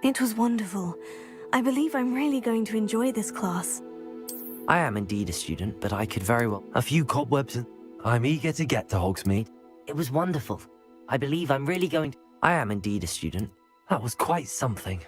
It was wonderful. I believe I'm really going to enjoy this class. I am indeed a student, but I could very well... A few cobwebs and... I'm eager to get to Hogsmeade. It was wonderful. I believe I'm really going to... I am indeed a student. That was quite something.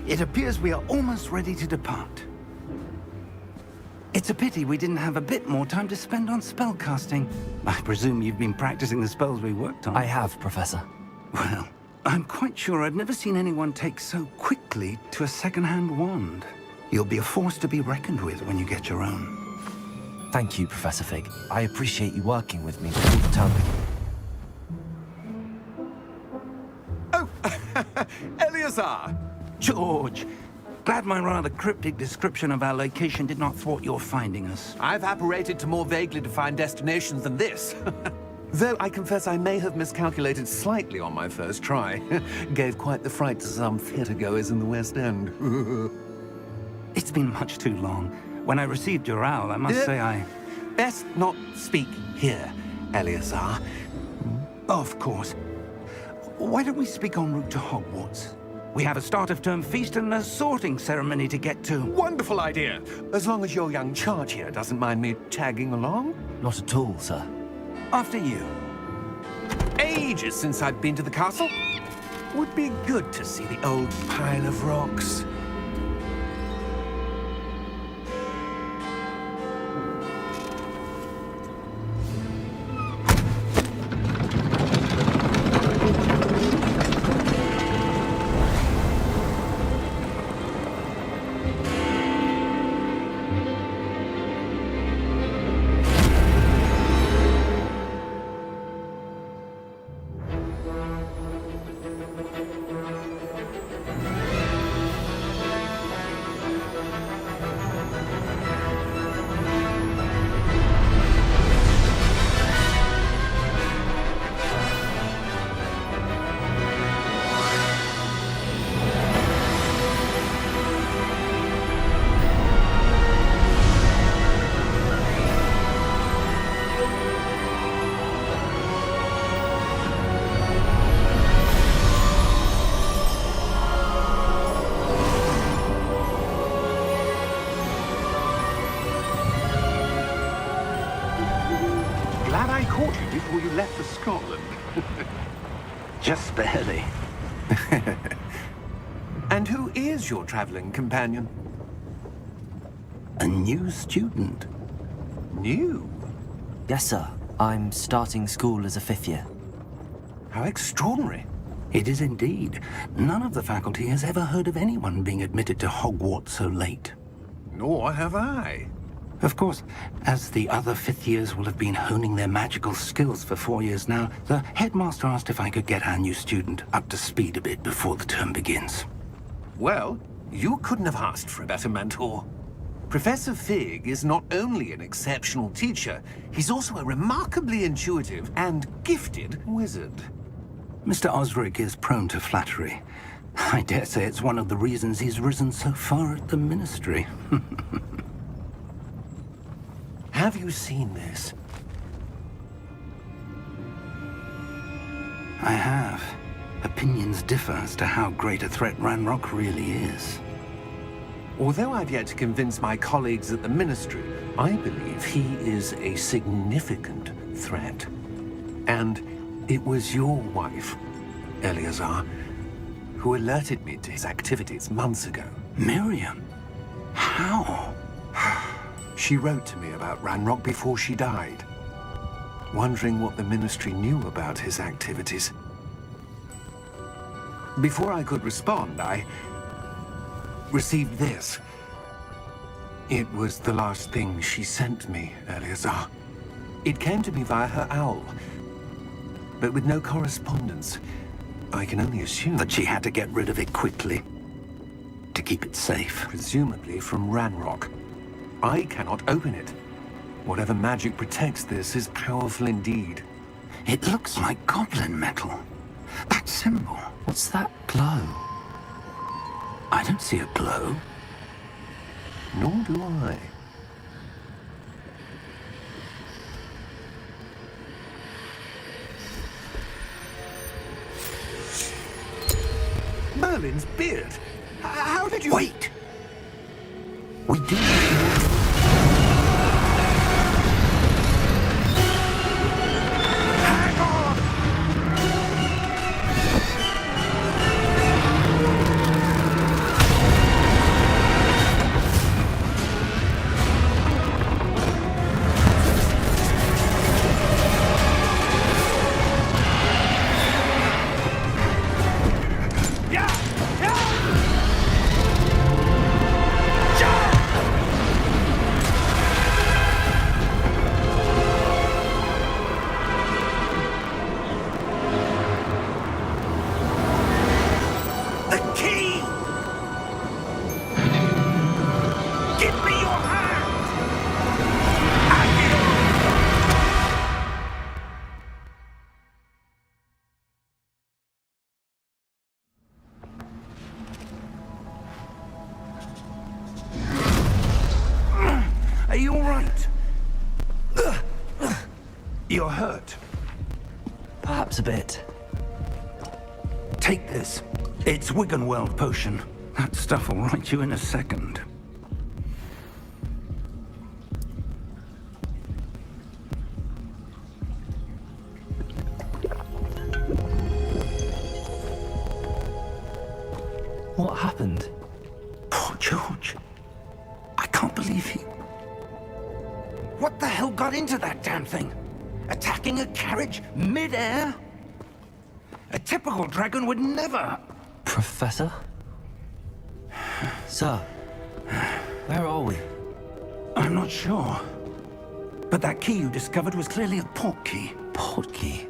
It appears we are almost ready to depart. It's a pity we didn't have a bit more time to spend on spellcasting. I presume you've been practicing the spells we worked on. I have, Professor. Well, I'm quite sure I've never seen anyone take so quickly to a second-hand wand. You'll be a force to be reckoned with when you get your own. Thank you, Professor Fig. I appreciate you working with me all the time. Oh, Eleazar! George, glad my rather cryptic description of our location did not thwart your finding us. I've apparated to more vaguely defined destinations than this. Though I confess I may have miscalculated slightly on my first try. Gave quite the fright to some theatre-goers in the West End. It's been much too long. When I received your owl, I must say I... Best not speak here, Eleazar. Of course. Why don't we speak en route to Hogwarts? We have a start-of-term feast and a sorting ceremony to get to. Wonderful idea! As long as your young charge here doesn't mind me tagging along. Not at all, sir. After you. Ages since I've been to the castle. Would be good to see the old pile of rocks. Scotland. Just barely. And who is your traveling companion? A new student. New? Yes, sir. I'm starting school as a fifth year. How extraordinary. It is indeed. None of the faculty has ever heard of anyone being admitted to Hogwarts so late. Nor have I. Of course, as the other fifth years will have been honing their magical skills for 4 years now, the headmaster asked if I could get our new student up to speed a bit before the term begins. Well, you couldn't have asked for a better mentor. Professor Fig is not only an exceptional teacher, he's also a remarkably intuitive and gifted wizard. Mr. Osric is prone to flattery. I dare say it's one of the reasons he's risen so far at the ministry. Have you seen this? I have. Opinions differ as to how great a threat Ranrock really is. Although I've yet to convince my colleagues at the ministry, I believe he is a significant threat. And it was your wife, Eleazar, who alerted me to his activities months ago. Miriam? How? She wrote to me about Ranrock before she died, wondering what the ministry knew about his activities. Before I could respond, I received this. It was the last thing she sent me, Eleazar. It came to me via her owl, but with no correspondence. I can only assume That she had to get rid of it quickly to keep it safe. presumably from Ranrock. I cannot open it. Whatever magic protects this is powerful indeed. It looks like goblin metal. That symbol. What's that glow? I don't see a glow. Nor do I. Merlin's beard. How did you... Wait! We do. Hang on! The key! Give me your hand! Are you all right? You're hurt. Perhaps a bit. Take this. It's Wiggenweld potion. That stuff will right you in a second. What happened? Poor George. I can't believe he... What the hell got into that damn thing? Attacking a carriage mid-air? A typical dragon would never... Professor? Sir, where are we? I'm not sure. But that key you discovered was clearly a portkey. Portkey?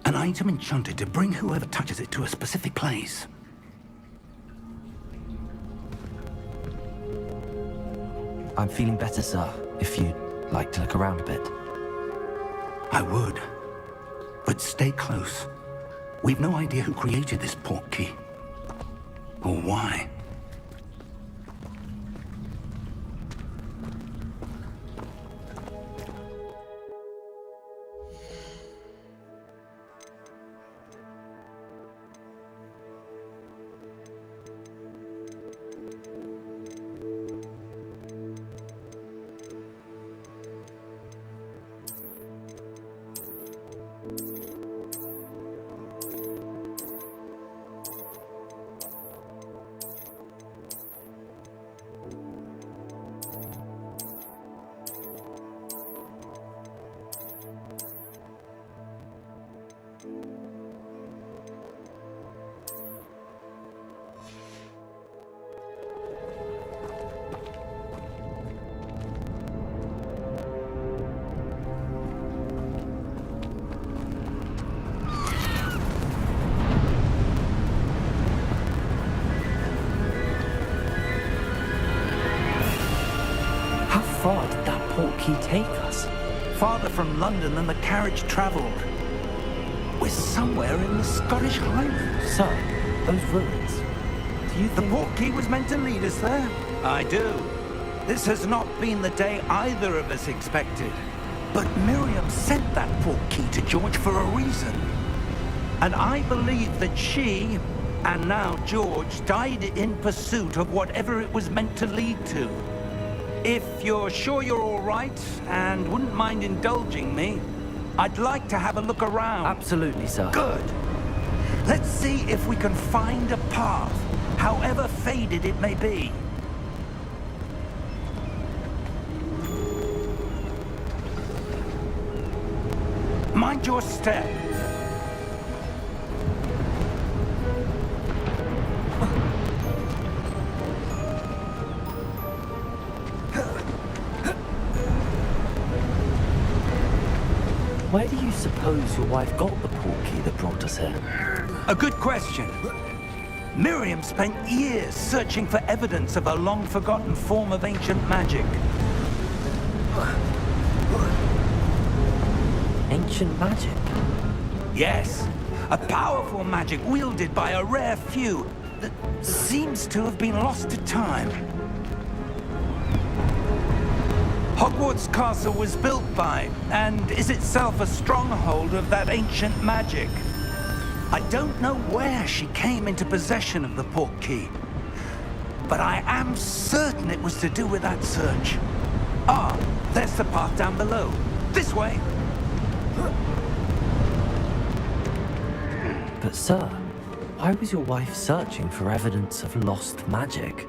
An item enchanted to bring whoever touches it to a specific place. I'm feeling better, sir, if you'd like to look around a bit. I would. But stay close. We've no idea who created this portkey. Or why. he take us? Farther from London than the carriage travelled. We're somewhere in the Scottish Highlands. Sir, those ruins. Do you The think... portkey was meant to lead us there? I do. This has not been the day either of us expected. But Miriam sent that portkey to George for a reason. And I believe that she, and now George, died in pursuit of whatever it was meant to lead to. If you're sure you're all right and wouldn't mind indulging me, I'd like to have a look around. Absolutely, sir. Good. Let's see if we can find a path, however faded it may be. Mind your step. Where do you suppose your wife got the portkey that brought us here? A good question. Miriam spent years searching for evidence of a long-forgotten form of ancient magic. Ancient magic? Yes, a powerful magic wielded by a rare few that seems to have been lost to time. Hogwarts Castle was built by, and is itself a stronghold of that ancient magic. I don't know where she came into possession of the portkey, but I am certain it was to do with that search. Ah, there's the path down below. This way. But sir, why was your wife searching for evidence of lost magic?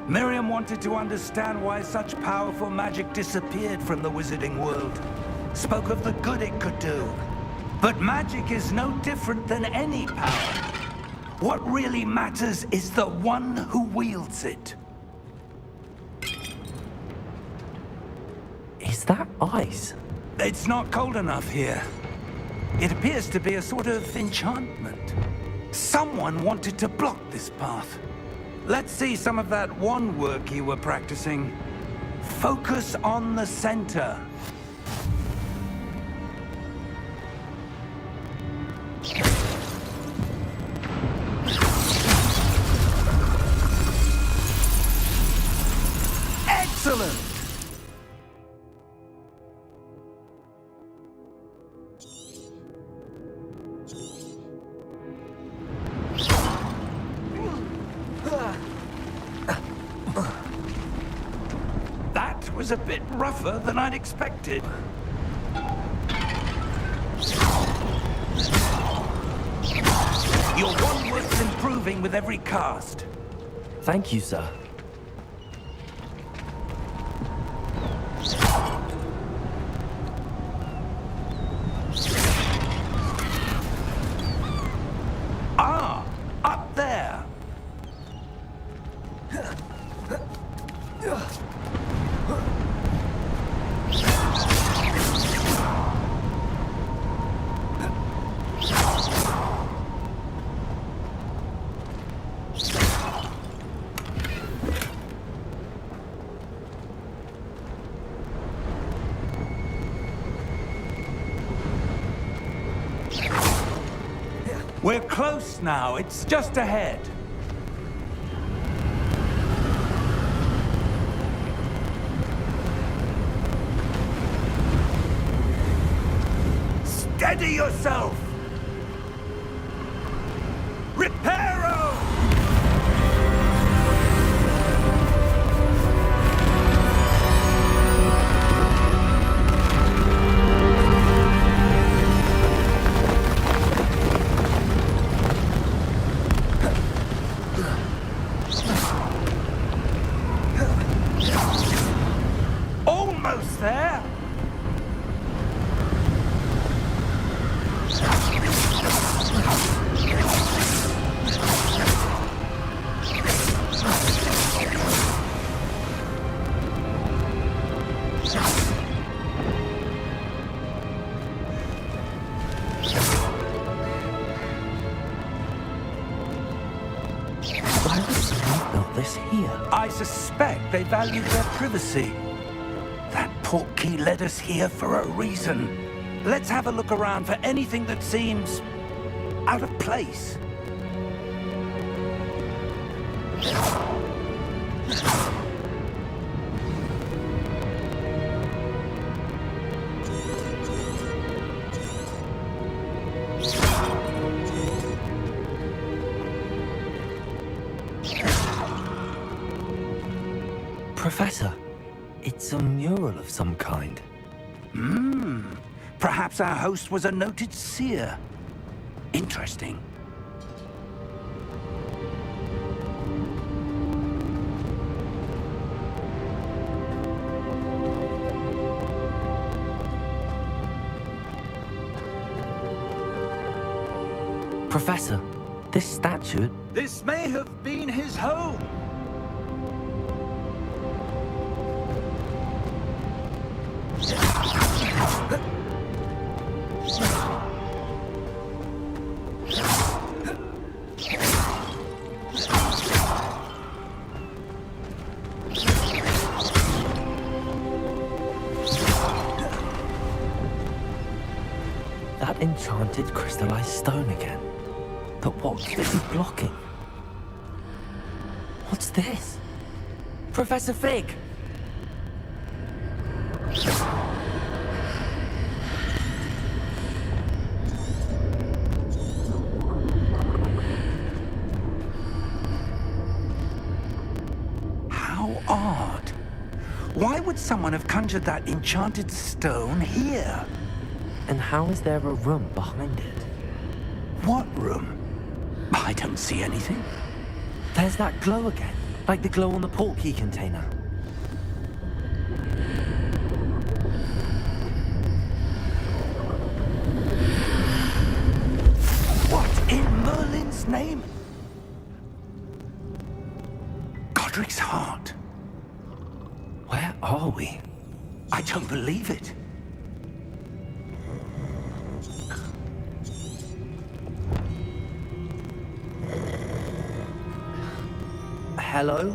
Miriam wanted to understand why such powerful magic disappeared from the wizarding world. Spoke of the good it could do. But magic is no different than any power. What really matters is the one who wields it. Is that ice? It's not cold enough here. It appears to be a sort of enchantment. Someone wanted to block this path. Let's see some of that wand work you were practicing. Focus on the center. Excellent! That was a bit rougher than I'd expected. Your wand work's improving with every cast. Thank you, sir. Ah, up there. We're close now. It's just ahead. Steady yourself! Reparo! Almost there! Why would someone build this here? I suspect they value their privacy. That Portkey led us here for a reason. Let's have a look around for anything that seems out of place. Professor, it's a mural of some kind. Perhaps our host was a noted seer. Interesting. Professor, this statue... This may have been his home. That enchanted crystallized stone again. But what could it be blocking? What's this? Professor Fig! How odd. Why would someone have conjured that enchanted stone here? And how is there a room behind it? What room? I don't see anything. There's that glow again, like the glow on the portkey container. What in Merlin's name? Godric's heart. Where are we? I don't believe it. Hello?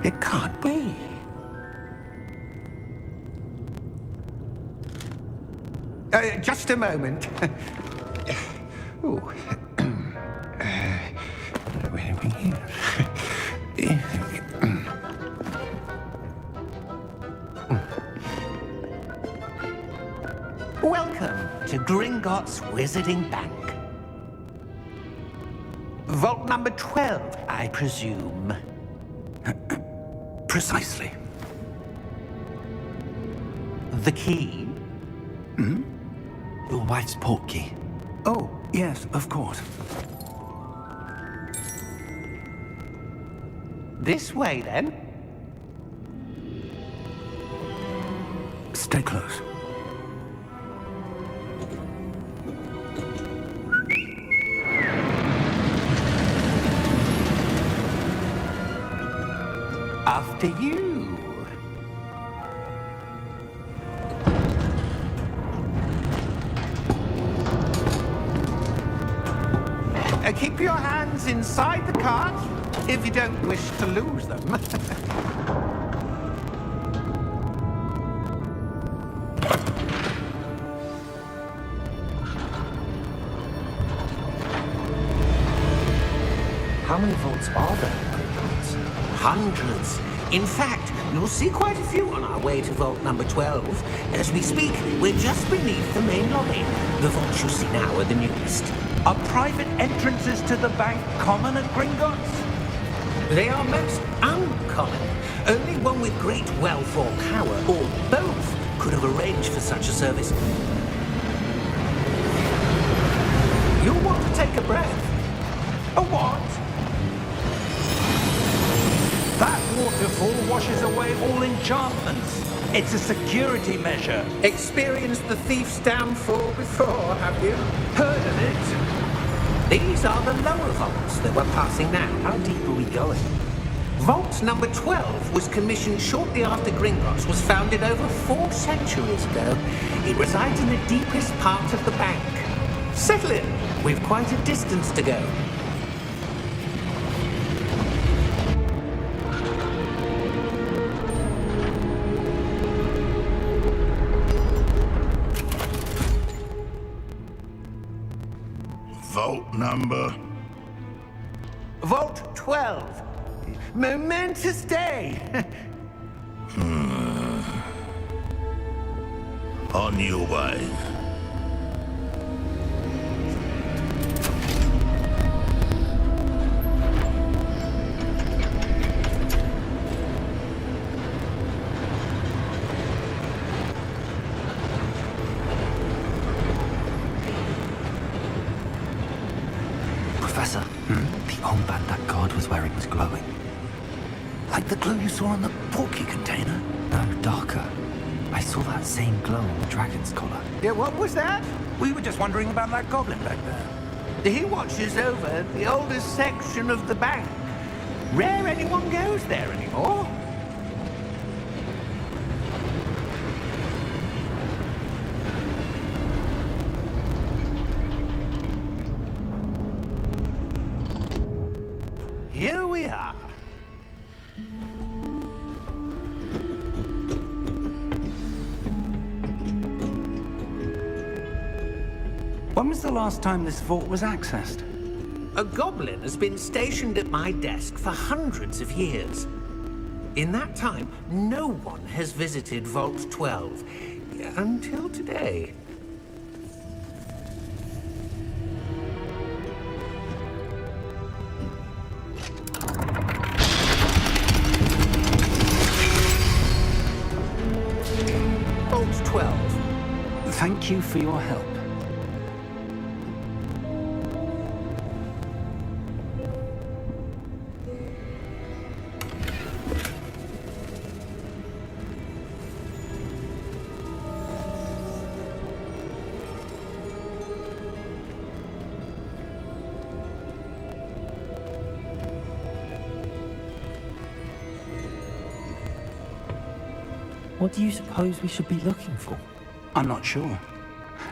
It can't be. Just a moment. Ooh. Where are we here? Welcome to Gringotts Wizarding Bank. Vault number 12, I presume. Precisely. The key? Your wife's portkey. Oh, yes, of course. This way, then. Stay close. After you. Keep your hands inside the cart if you don't wish to lose them. How many vaults are there? Hundreds. In fact, you'll see quite a few on our way to vault number 12. As we speak, we're just beneath the main lobby. The vaults you see now are the newest. Are private entrances to the bank common at Gringotts? They are most uncommon. Only one with great wealth or power, or both, could have arranged for such a service. You'll want to take a breath. A what? That waterfall washes away all enchantments. It's a security measure. Experienced the thief's downfall before, have you? Heard of it? These are the lower vaults that we're passing now. How deep are we going? Vault number 12 was commissioned shortly after Gringotts was founded over 4 centuries ago. It resides in the deepest part of the bank. Settle in. We've quite a distance to go. Vault number? Vault 12. Momentous day. On your way. Professor, the armband that guard was wearing was glowing. Like the glow you saw on the porky container? No, darker. I saw that same glow on the dragon's collar. Yeah, what was that? We were just wondering about that goblin back there. He watches over the oldest section of the bank. Rare anyone goes there anymore. Here we are. When was the last time this vault was accessed? A goblin has been stationed at my desk for hundreds of years. In that time, no one has visited Vault 12 until today. Vault 12. Thank you for your help. What do you suppose we should be looking for? I'm not sure.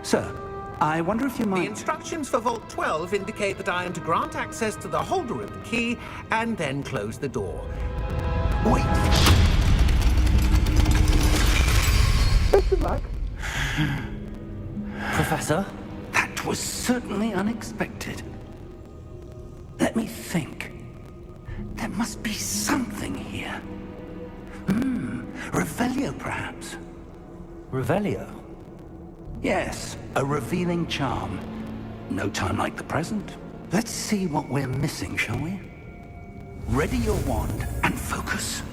Sir, I wonder if you The might... instructions for Vault 12 indicate that I am to grant access to the holder of the key and then close the door. Wait! Best of luck. Professor? That was certainly unexpected. Let me think. There must be something here. Revelio, perhaps? Revelio? Yes, a revealing charm. No time like the present. Let's see what we're missing, shall we? Ready your wand and focus.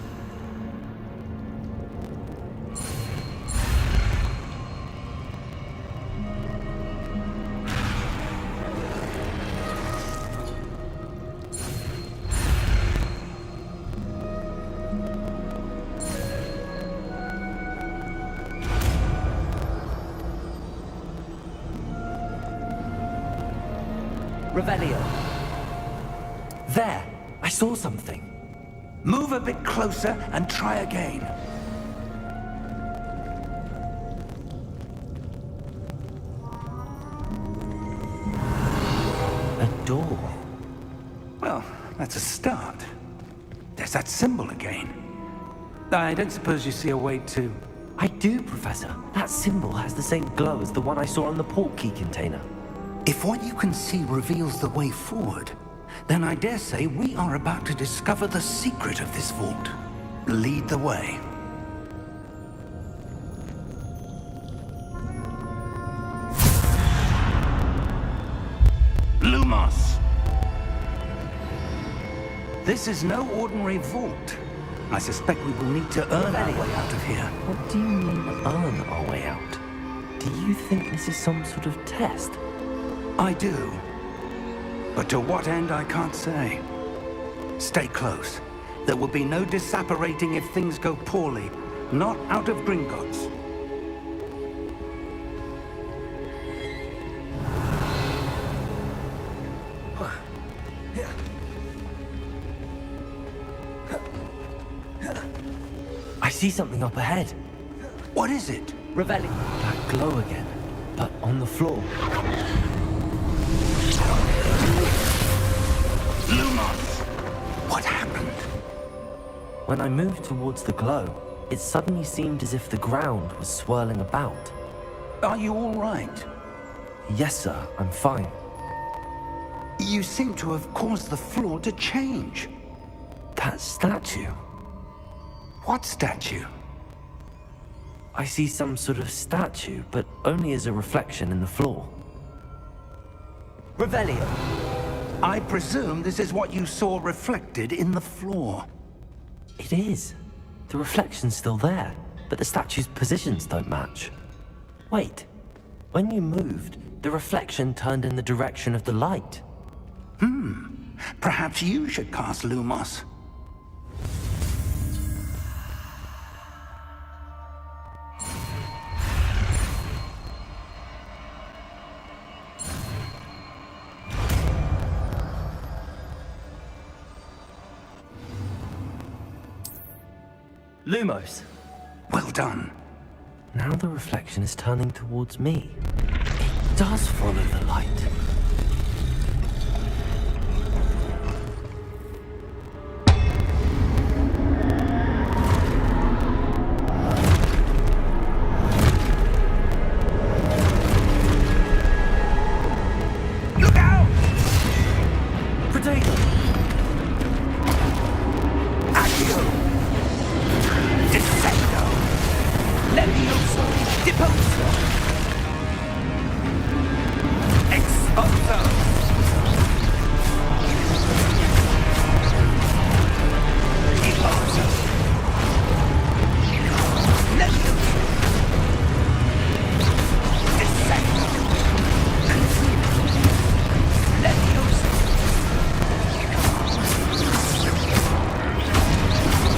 Revelio. There! I saw something. Move a bit closer and try again. A door. Well, that's a start. There's that symbol again. I don't suppose you see a way to... I do, Professor. That symbol has the same glow as the one I saw on the port key container. If what you can see reveals the way forward, then I dare say we are about to discover the secret of this vault. Lead the way. Lumos! This is no ordinary vault. I suspect we will need to earn our way out of here. What do you mean, earn our way out? Do you think this is some sort of test? I do. But to what end, I can't say. Stay close. There will be no disapparating if things go poorly. Not out of Gringotts. I see something up ahead. What is it? Revelio. That glow again, but on the floor. Lumos! What happened? When I moved towards the glow, it suddenly seemed as if the ground was swirling about. Are you all right? Yes, sir, I'm fine. You seem to have caused the floor to change. That statue. What statue? I see some sort of statue, but only as a reflection in the floor. Revelio. I presume this is what you saw reflected in the floor. It is. The reflection's still there, but the statue's positions don't match. Wait. When you moved, the reflection turned in the direction of the light. Perhaps you should cast Lumos. Lumos! Well done. Now the reflection is turning towards me. It does follow the light. Look out! Potato! Accio! Dissecto! Levioso! Deposo! Exposo! Deposo! Levioso! Dissecto! Levioso!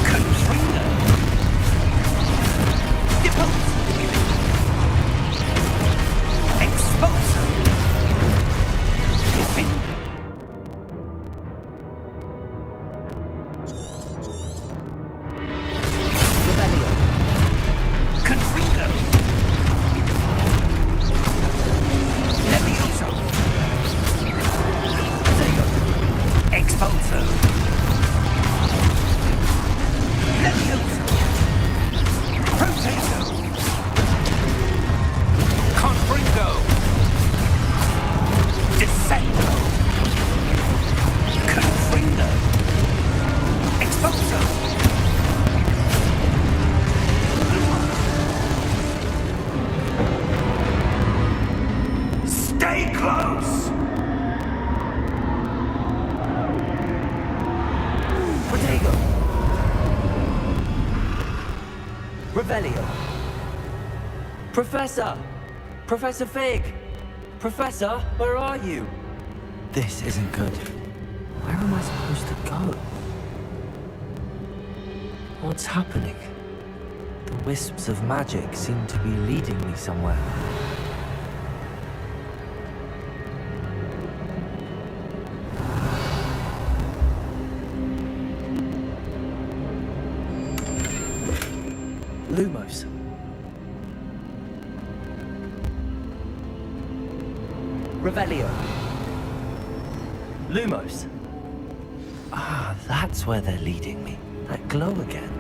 Contrino! Deposo! Exposo! Defendo! Revelio. Contrino! Levioso! Exposo! Levioso! Proteso! Confringo! Descendo! Confringo! Exposo! Stay close! Protego. Revelio. Professor! Professor Fig! Professor, where are you? This isn't good. Where am I supposed to go? What's happening? The wisps of magic seem to be leading me somewhere. Lumos. Revelio. Lumos. Ah, that's where they're leading me. That glow again.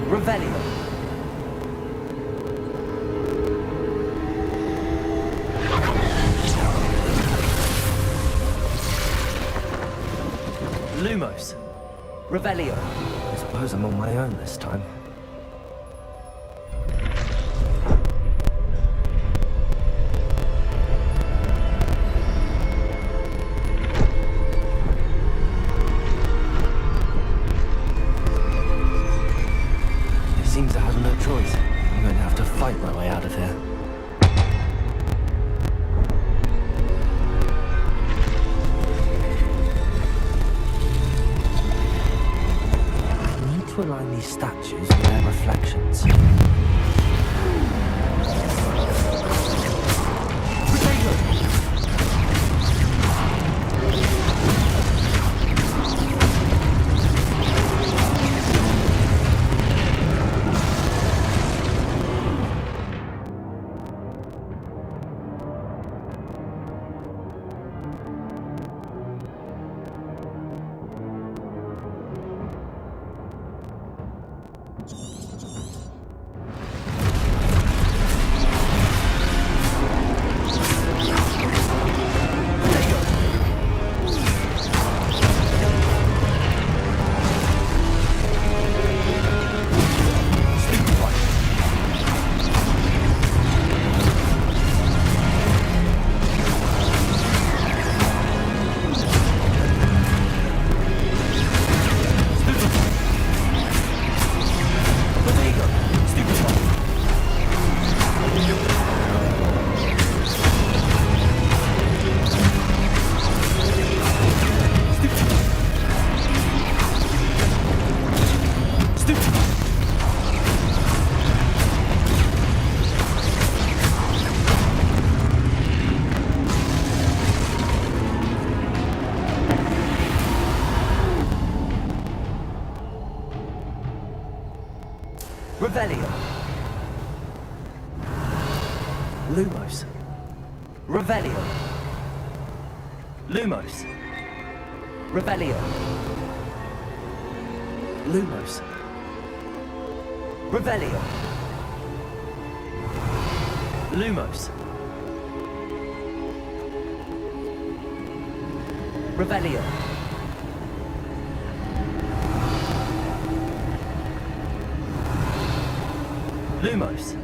Revelio. Lumos. Revelio. I suppose I'm on my own this time. It seems I have no choice. I'm going to have to fight my way out of here. I need to align these statues with their reflections. Revelio. Lumos. Revelio. Lumos. Revelio. Lumos. Revelio. Lumos. Revelio. Lumos.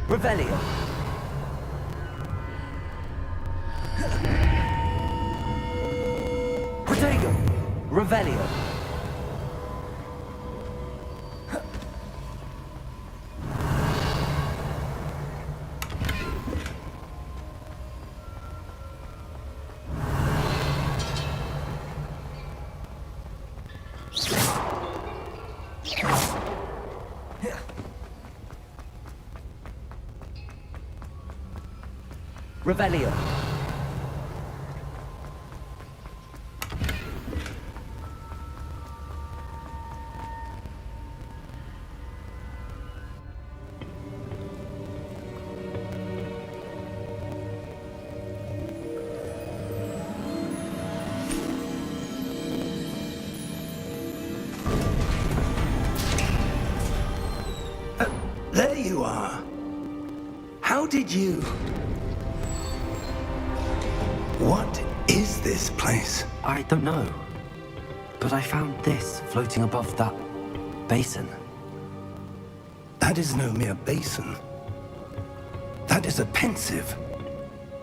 Revelio. Protego. Revelio. Revelio. There you are. How did you... What is this place? I don't know. But I found this floating above that basin. That is no mere basin. That is a pensive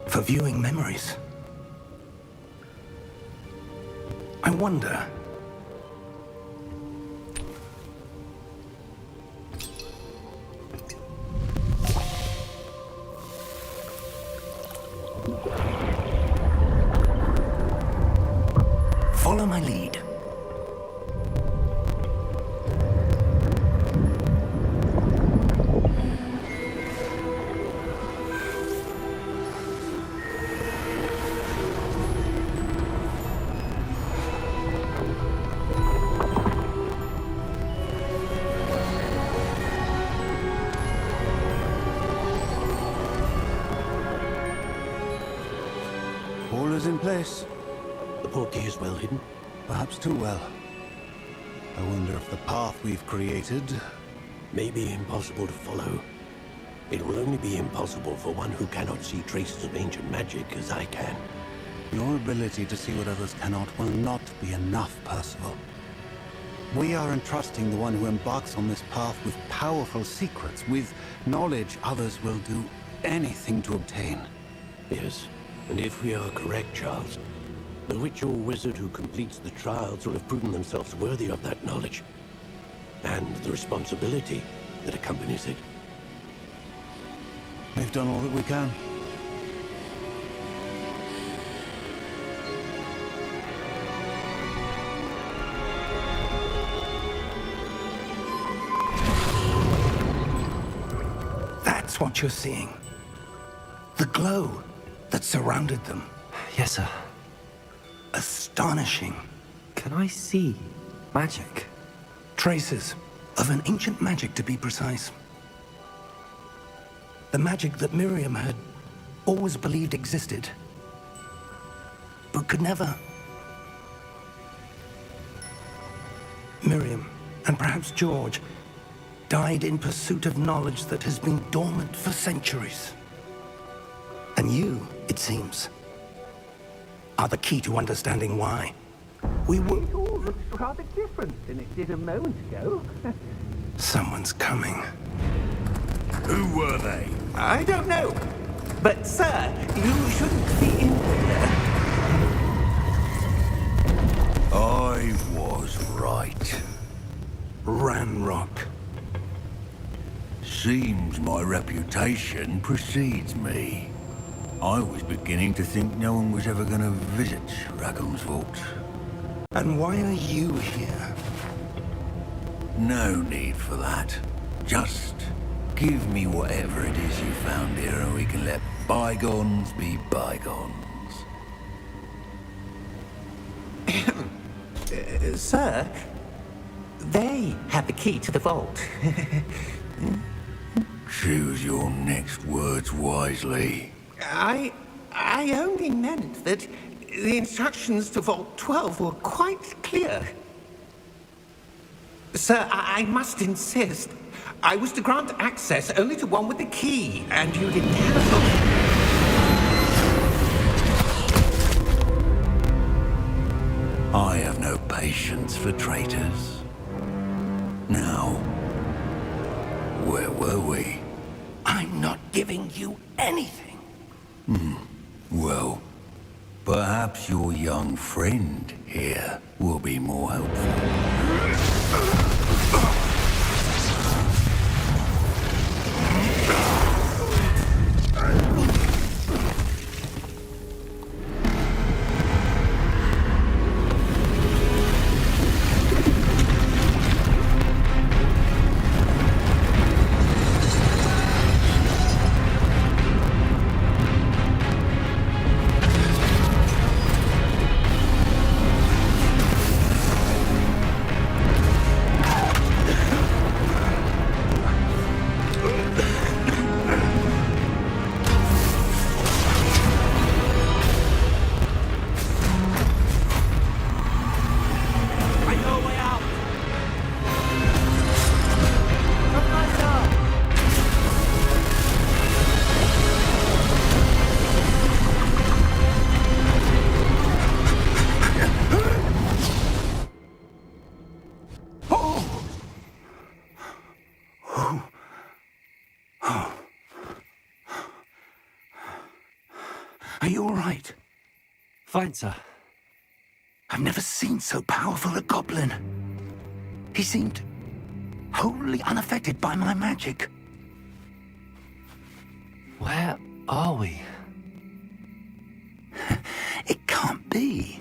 for viewing memories. I wonder... Follow my lead. All is in place. The portkey is well hidden. Perhaps too well. I wonder if the path we've created... May be impossible to follow. It will only be impossible for one who cannot see traces of ancient magic as I can. Your ability to see what others cannot will not be enough, Percival. We are entrusting the one who embarks on this path with powerful secrets, with knowledge others will do anything to obtain. Yes, and if we are correct, Charles, the witch or wizard who completes the trials will have proven themselves worthy of that knowledge, and the responsibility that accompanies it. We've done all that we can. That's what you're seeing. The glow that surrounded them. Yes, sir. Astonishing. Can I see magic? Traces of an ancient magic, to be precise. The magic that Miriam had always believed existed, but could never. Miriam, and perhaps George, died in pursuit of knowledge that has been dormant for centuries. And you, it seems, are the key to understanding why. We were... It all looks rather different than it did a moment ago. Someone's coming. Who were they? I don't know. But, sir, you shouldn't be in here. I was right. Ranrock. Seems my reputation precedes me. I was beginning to think no one was ever going to visit Raggum's vault. And why are you here? No need for that. Just give me whatever it is you found here and we can let bygones be bygones. Sir, they have the key to the vault. Choose your next words wisely. I only meant that the instructions to Vault 12 were quite clear. Sir, I must insist. I was to grant access only to one with the key, and you didn't have I have no patience for traitors. Now, where were we? I'm not giving you anything. Well, perhaps your young friend here will be more helpful. Are you all right? Fine, sir. I've never seen so powerful a goblin. He seemed wholly unaffected by my magic. Where are we? It can't be.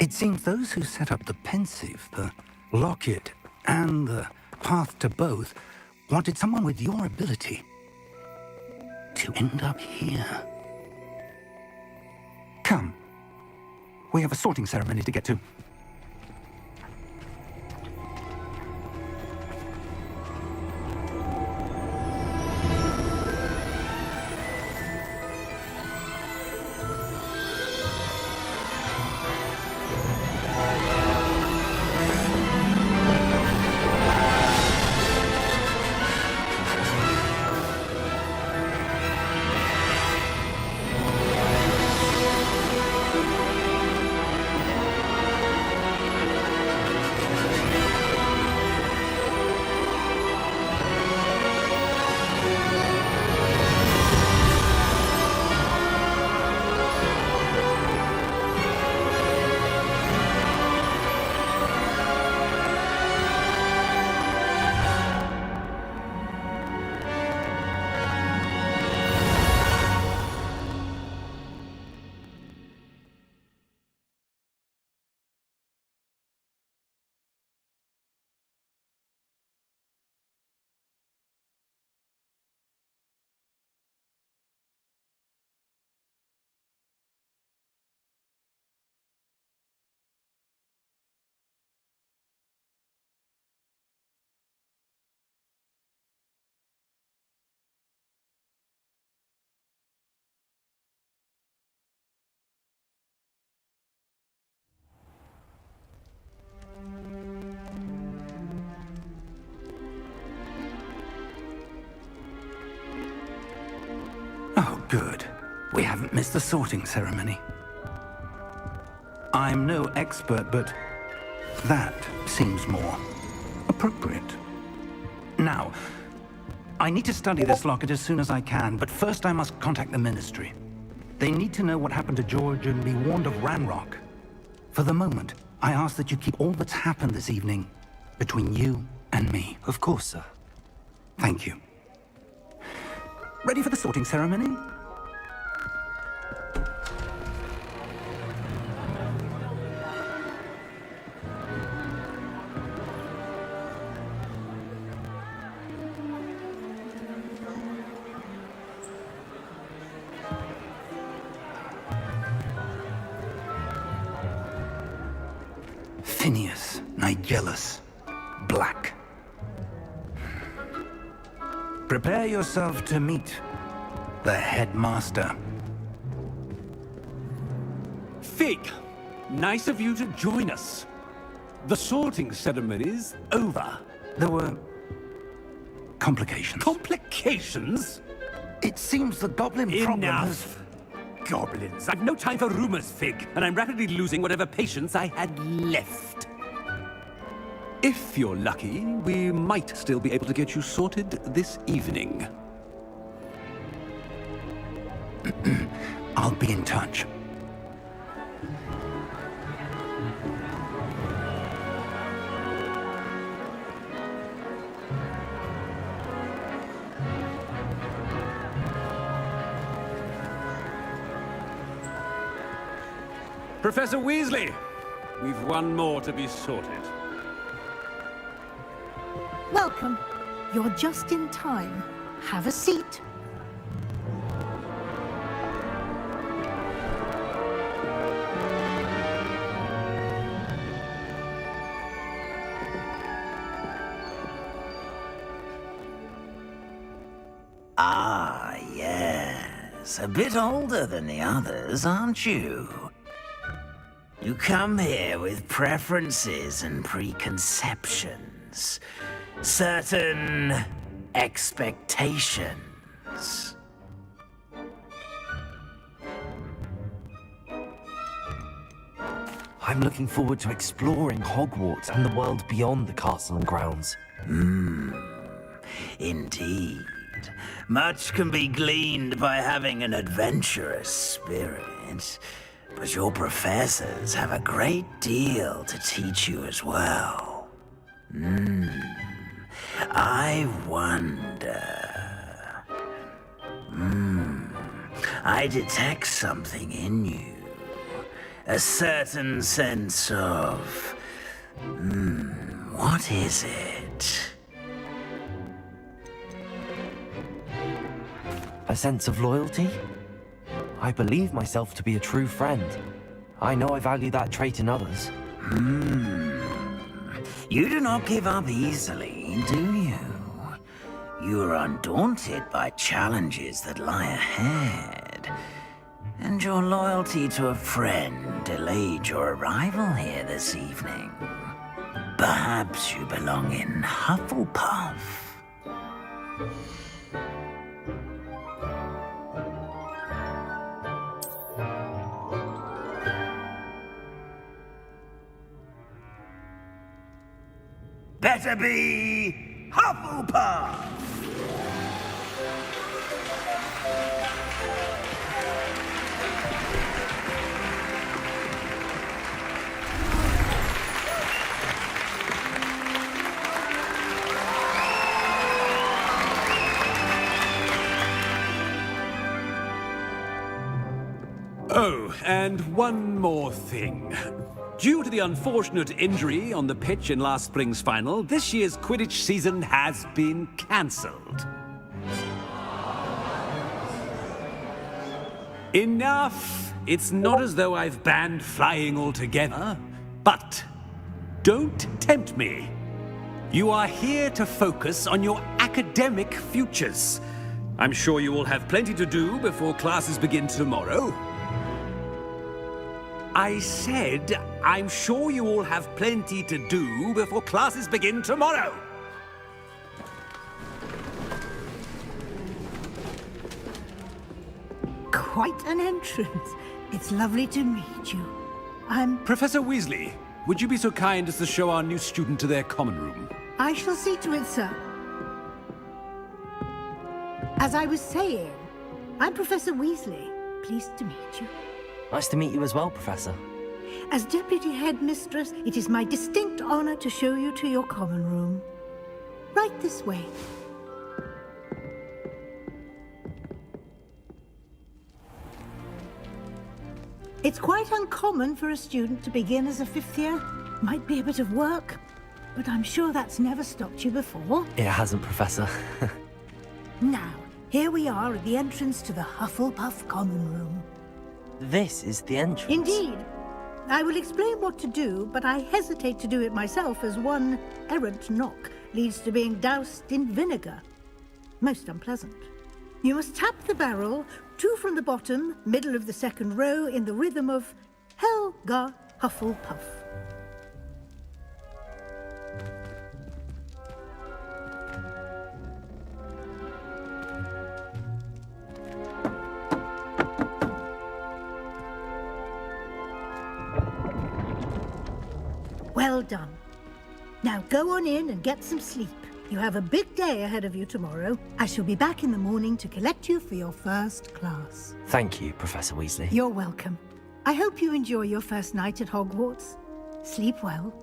It seems those who set up the pensive, the locket, and the path to both wanted someone with your ability to end up here. Come. We have a sorting ceremony to get to. Oh, good. We haven't missed the sorting ceremony. I'm no expert, but that seems more appropriate. Now, I need to study this locket as soon as I can, but first I must contact the Ministry. They need to know what happened to George and be warned of Ranrock. For the moment, I ask that you keep all that's happened this evening between you and me. Of course, sir. Thank you. Ready for the sorting ceremony? Phineas, Nigellus, Black. Prepare yourself to meet the headmaster. Fig, nice of you to join us. The sorting ceremony's over. There were complications. Complications? It seems the goblin problem has... Enough! Goblins. I've no time for rumors, Fig, and I'm rapidly losing whatever patience I had left. If you're lucky, we might still be able to get you sorted this evening. I'll be in touch. Professor Weasley, we've one more to be sorted. Welcome. You're just in time. Have a seat. Ah, yes. A bit older than the others, aren't you? You come here with preferences and preconceptions. Certain expectations. I'm looking forward to exploring Hogwarts and the world beyond the castle and grounds. Indeed. Much can be gleaned by having an adventurous spirit, but your professors have a great deal to teach you as well. I wonder... I detect something in you. A certain sense of... what is it? A sense of loyalty? I believe myself to be a true friend. I know I value that trait in others. You do not give up easily, do you? You are undaunted by challenges that lie ahead. And your loyalty to a friend delayed your arrival here this evening. Perhaps you belong in Hufflepuff. Better be Hufflepuff! Oh, and one more thing. Due to the unfortunate injury on the pitch in last spring's final, this year's Quidditch season has been cancelled. Enough! It's not as though I've banned flying altogether, but don't tempt me. You are here to focus on your academic futures. I'm sure you will have plenty to do before classes begin tomorrow. I said, I'm sure you all have plenty to do before classes begin tomorrow. Quite an entrance. It's lovely to meet you. Professor Weasley, would you be so kind as to show our new student to their common room? I shall see to it, sir. As I was saying, I'm Professor Weasley. Pleased to meet you. Nice to meet you as well, Professor. As Deputy Headmistress, it is my distinct honor to show you to your common room. Right this way. It's quite uncommon for a student to begin as a fifth year. Might be a bit of work, but I'm sure that's never stopped you before. It hasn't, Professor. Now, here we are at the entrance to the Hufflepuff common room. This is the entrance. Indeed. I will explain what to do, but I hesitate to do it myself as one errant knock leads to being doused in vinegar. Most unpleasant. You must tap the barrel, 2 from the bottom, middle of the second row, in the rhythm of Helga Hufflepuff. Well done. Now go on in and get some sleep. You have a big day ahead of you tomorrow. I shall be back in the morning to collect you for your first class. Thank you, Professor Weasley. You're welcome. I hope you enjoy your first night at Hogwarts. Sleep well.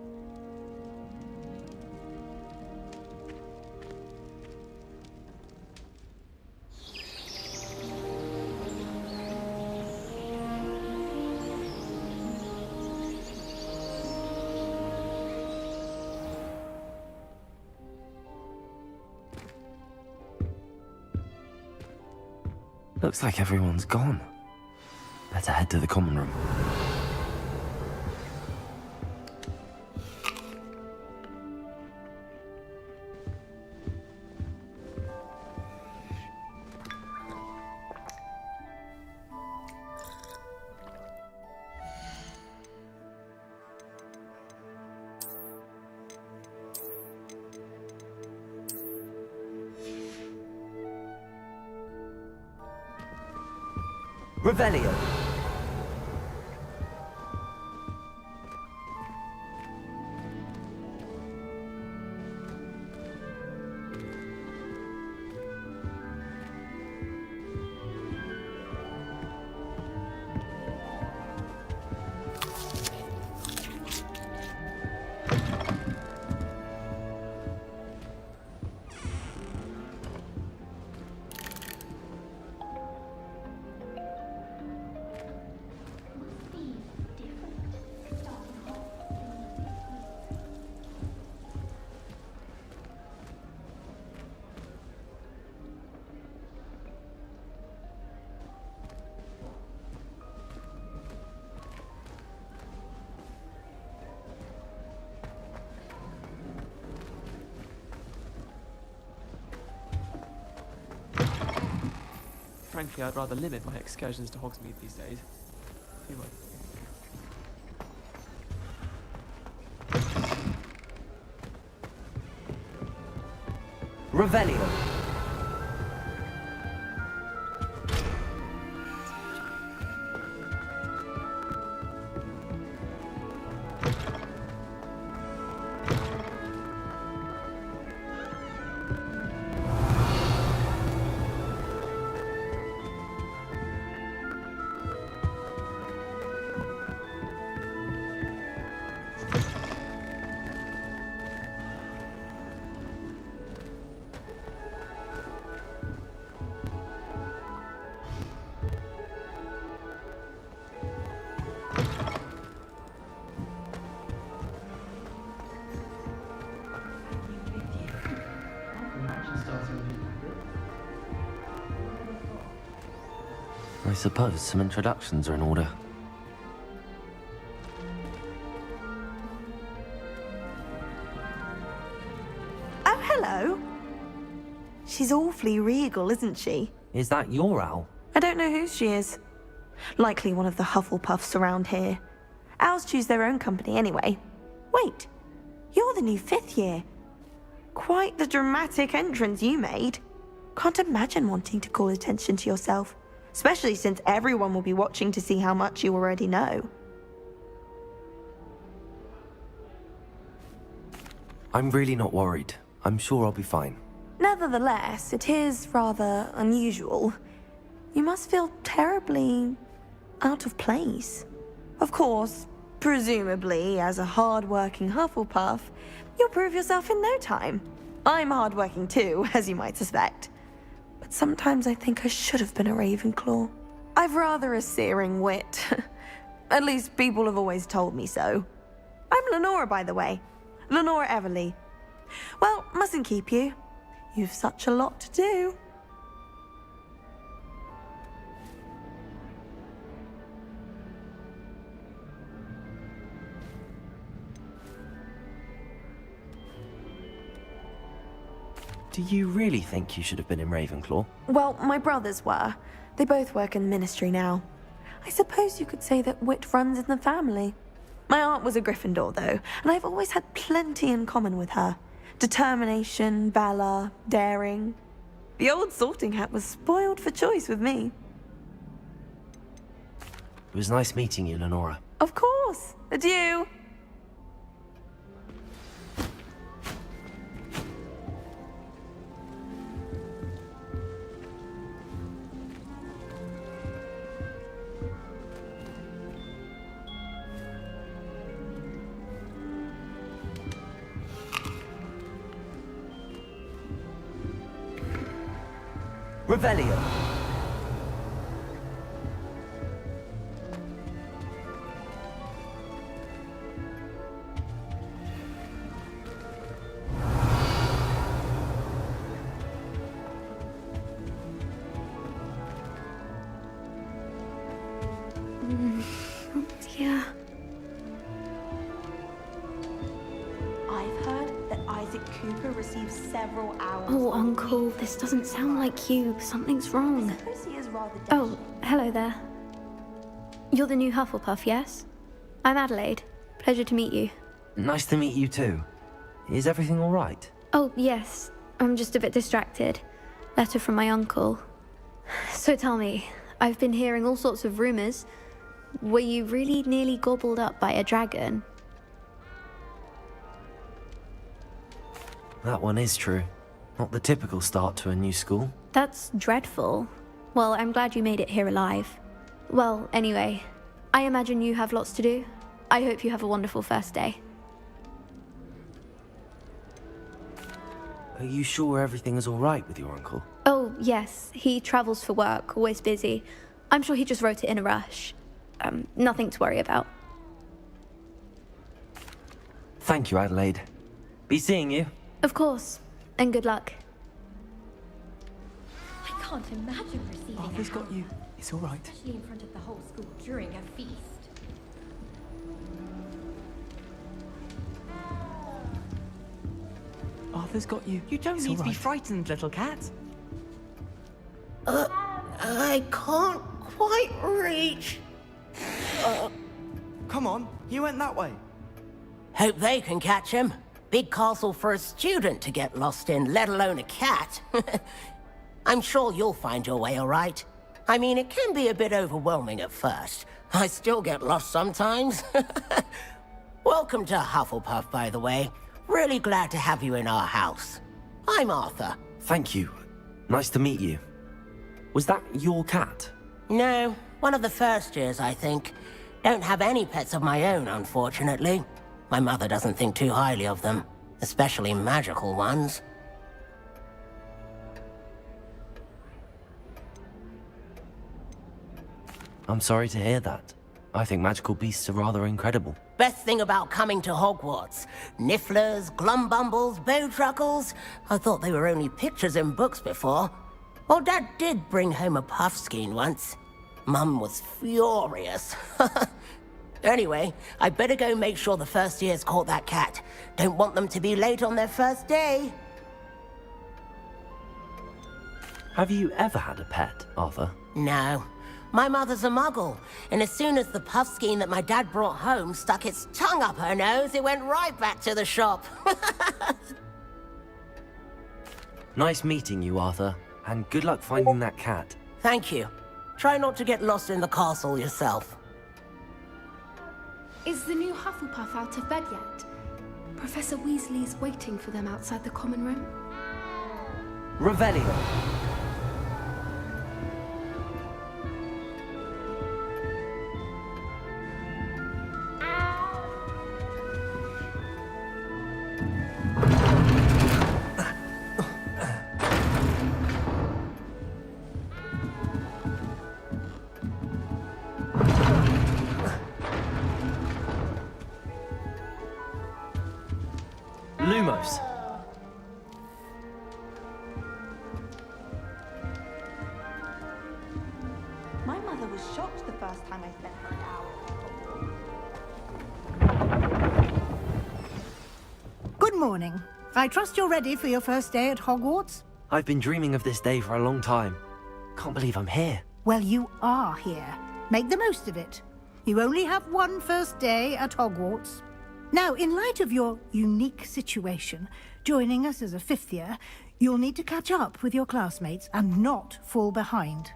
Looks like everyone's gone. Better head to the common room. Revelio. Frankly, I'd rather limit my excursions to Hogsmeade these days. Anyway. Revelio. I suppose some introductions are in order. Oh, hello. She's awfully regal, isn't she? Is that your owl? I don't know who she is. Likely one of the Hufflepuffs around here. Owls choose their own company anyway. Wait, you're the new 5th year. Quite the dramatic entrance you made. Can't imagine wanting to call attention to yourself, especially since everyone will be watching to see how much you already know. I'm really not worried. I'm sure I'll be fine. Nevertheless, it is rather unusual. You must feel terribly out of place. Of course, presumably, as a hard-working Hufflepuff, you'll prove yourself in no time. I'm hard-working too, as you might suspect. But sometimes I think I should have been a Ravenclaw. I've rather a searing wit. At least people have always told me so. I'm Lenora, by the way. Lenora Everly. Well, mustn't keep you. You've such a lot to do. Do you really think you should have been in Ravenclaw? Well, my brothers were. They both work in the ministry now. I suppose you could say that wit runs in the family. My aunt was a Gryffindor, though, and I've always had plenty in common with her. Determination, valor, daring. The old sorting hat was spoiled for choice with me. It was nice meeting you, Lenora. Of course. Adieu. Revelio. Yeah. I've heard that Isaac Cooper received several hours. Oh, Uncle, this doesn't sound like you. Something's wrong. I suppose he is rather Oh, hello there. You're the new Hufflepuff, yes? I'm Adelaide. Pleasure to meet you. Nice to meet you too. Is everything all right? Oh, yes. I'm just a bit distracted. Letter from my uncle. So tell me, I've been hearing all sorts of rumors. Were you really nearly gobbled up by a dragon? That one is true. Not the typical start to a new school. That's dreadful. Well, I'm glad you made it here alive. Well, anyway, I imagine you have lots to do. I hope you have a wonderful first day. Are you sure everything is all right with your uncle? Oh, yes. He travels for work, always busy. I'm sure he just wrote it in a rush. Nothing to worry about. Thank you, Adelaide. Be seeing you. Of course. And good luck. I can't imagine receiving Arthur's got you. It's all right. especially in front of the whole school during a feast. Arthur's got you. You don't It's need all to be right. frightened, little cat. I can't quite reach. Come on, you went that way. Hope they can catch him. Big castle for a student to get lost in, let alone a cat. I'm sure you'll find your way all right. I mean, it can be a bit overwhelming at first. I still get lost sometimes. Welcome to Hufflepuff, by the way. Really glad to have you in our house. I'm Arthur. Thank you. Nice to meet you. Was that your cat? No, one of the first years, I think. Don't have any pets of my own, unfortunately. My mother doesn't think too highly of them, especially magical ones. I'm sorry to hear that. I think magical beasts are rather incredible. Best thing about coming to Hogwarts. Nifflers, glumbumbles, bowtruckles. I thought they were only pictures in books before. Well, Dad did bring home a puffskein once. Mum was furious. Anyway, I better go make sure the first years caught that cat. Don't want them to be late on their first day. Have you ever had a pet, Arthur? No. My mother's a muggle, and as soon as the puffskein that my dad brought home stuck its tongue up her nose, it went right back to the shop. Nice meeting you, Arthur, and good luck finding that cat. Thank you. Try not to get lost in the castle yourself. Is the new Hufflepuff out of bed yet? Professor Weasley's waiting for them outside the common room. Revelio. Lumos. My mother was shocked the first time I spent her an hour. Good morning. I trust you're ready for your first day at Hogwarts? I've been dreaming of this day for a long time. Can't believe I'm here. Well, you are here. Make the most of it. You only have one first day at Hogwarts. Now, in light of your unique situation, joining us as a fifth year, you'll need to catch up with your classmates and not fall behind.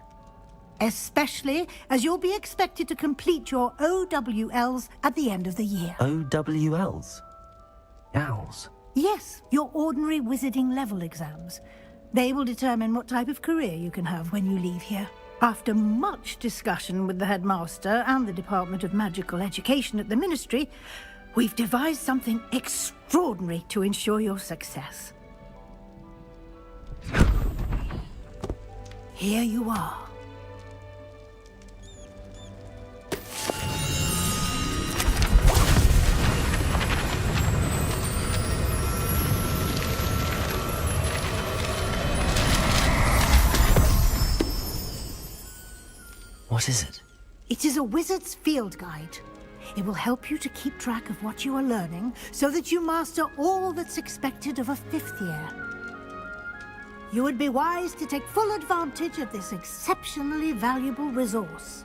Especially as you'll be expected to complete your OWLs at the end of the year. OWLs? Owls? Yes, your ordinary wizarding level exams. They will determine what type of career you can have when you leave here. After much discussion with the headmaster and the Department of Magical Education at the Ministry, we've devised something extraordinary to ensure your success. Here you are. What is it? It is a wizard's field guide. It will help you to keep track of what you are learning so that you master all that's expected of a fifth year. You would be wise to take full advantage of this exceptionally valuable resource.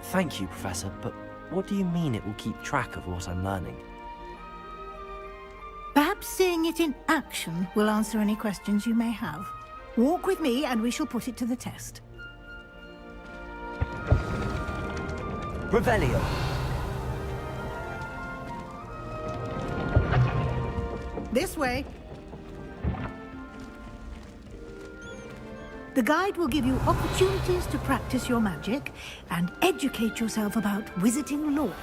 Thank you, Professor, but what do you mean it will keep track of what I'm learning? Perhaps seeing it in action will answer any questions you may have. Walk with me and we shall put it to the test. Revelio. This way. The guide will give you opportunities to practice your magic and educate yourself about wizarding lore.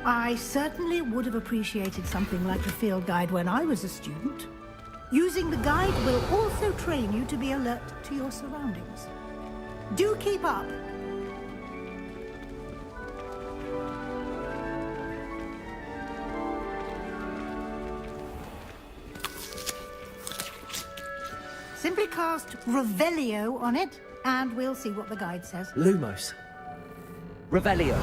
I certainly would have appreciated something like a field guide when I was a student. Using the guide will also train you to be alert to your surroundings. Do keep up. Simply cast Revelio on it, and we'll see what the guide says. Lumos. Revelio.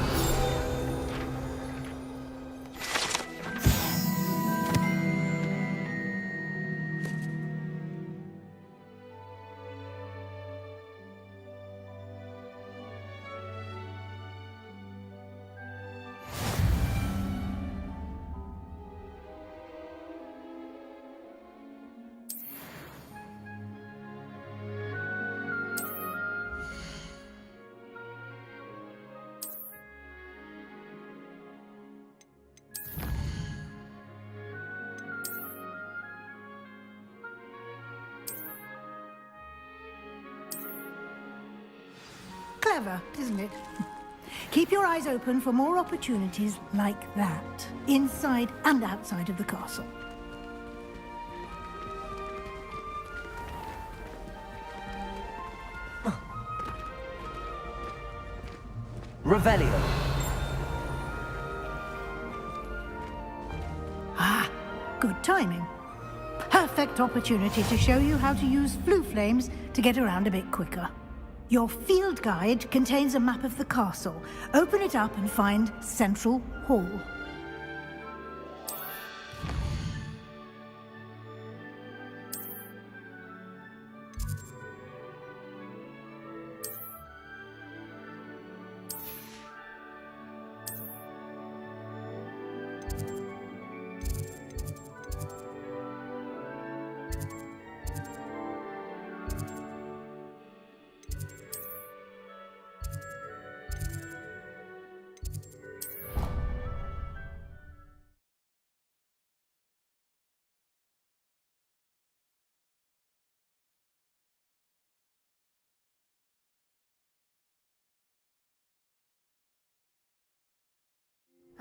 Clever, isn't it? Keep your eyes open for more opportunities like that, inside and outside of the castle. Revelio. Ah, good timing. Perfect opportunity to show you how to use flue flames to get around a bit quicker. Your field guide contains a map of the castle. Open it up and find Central Hall.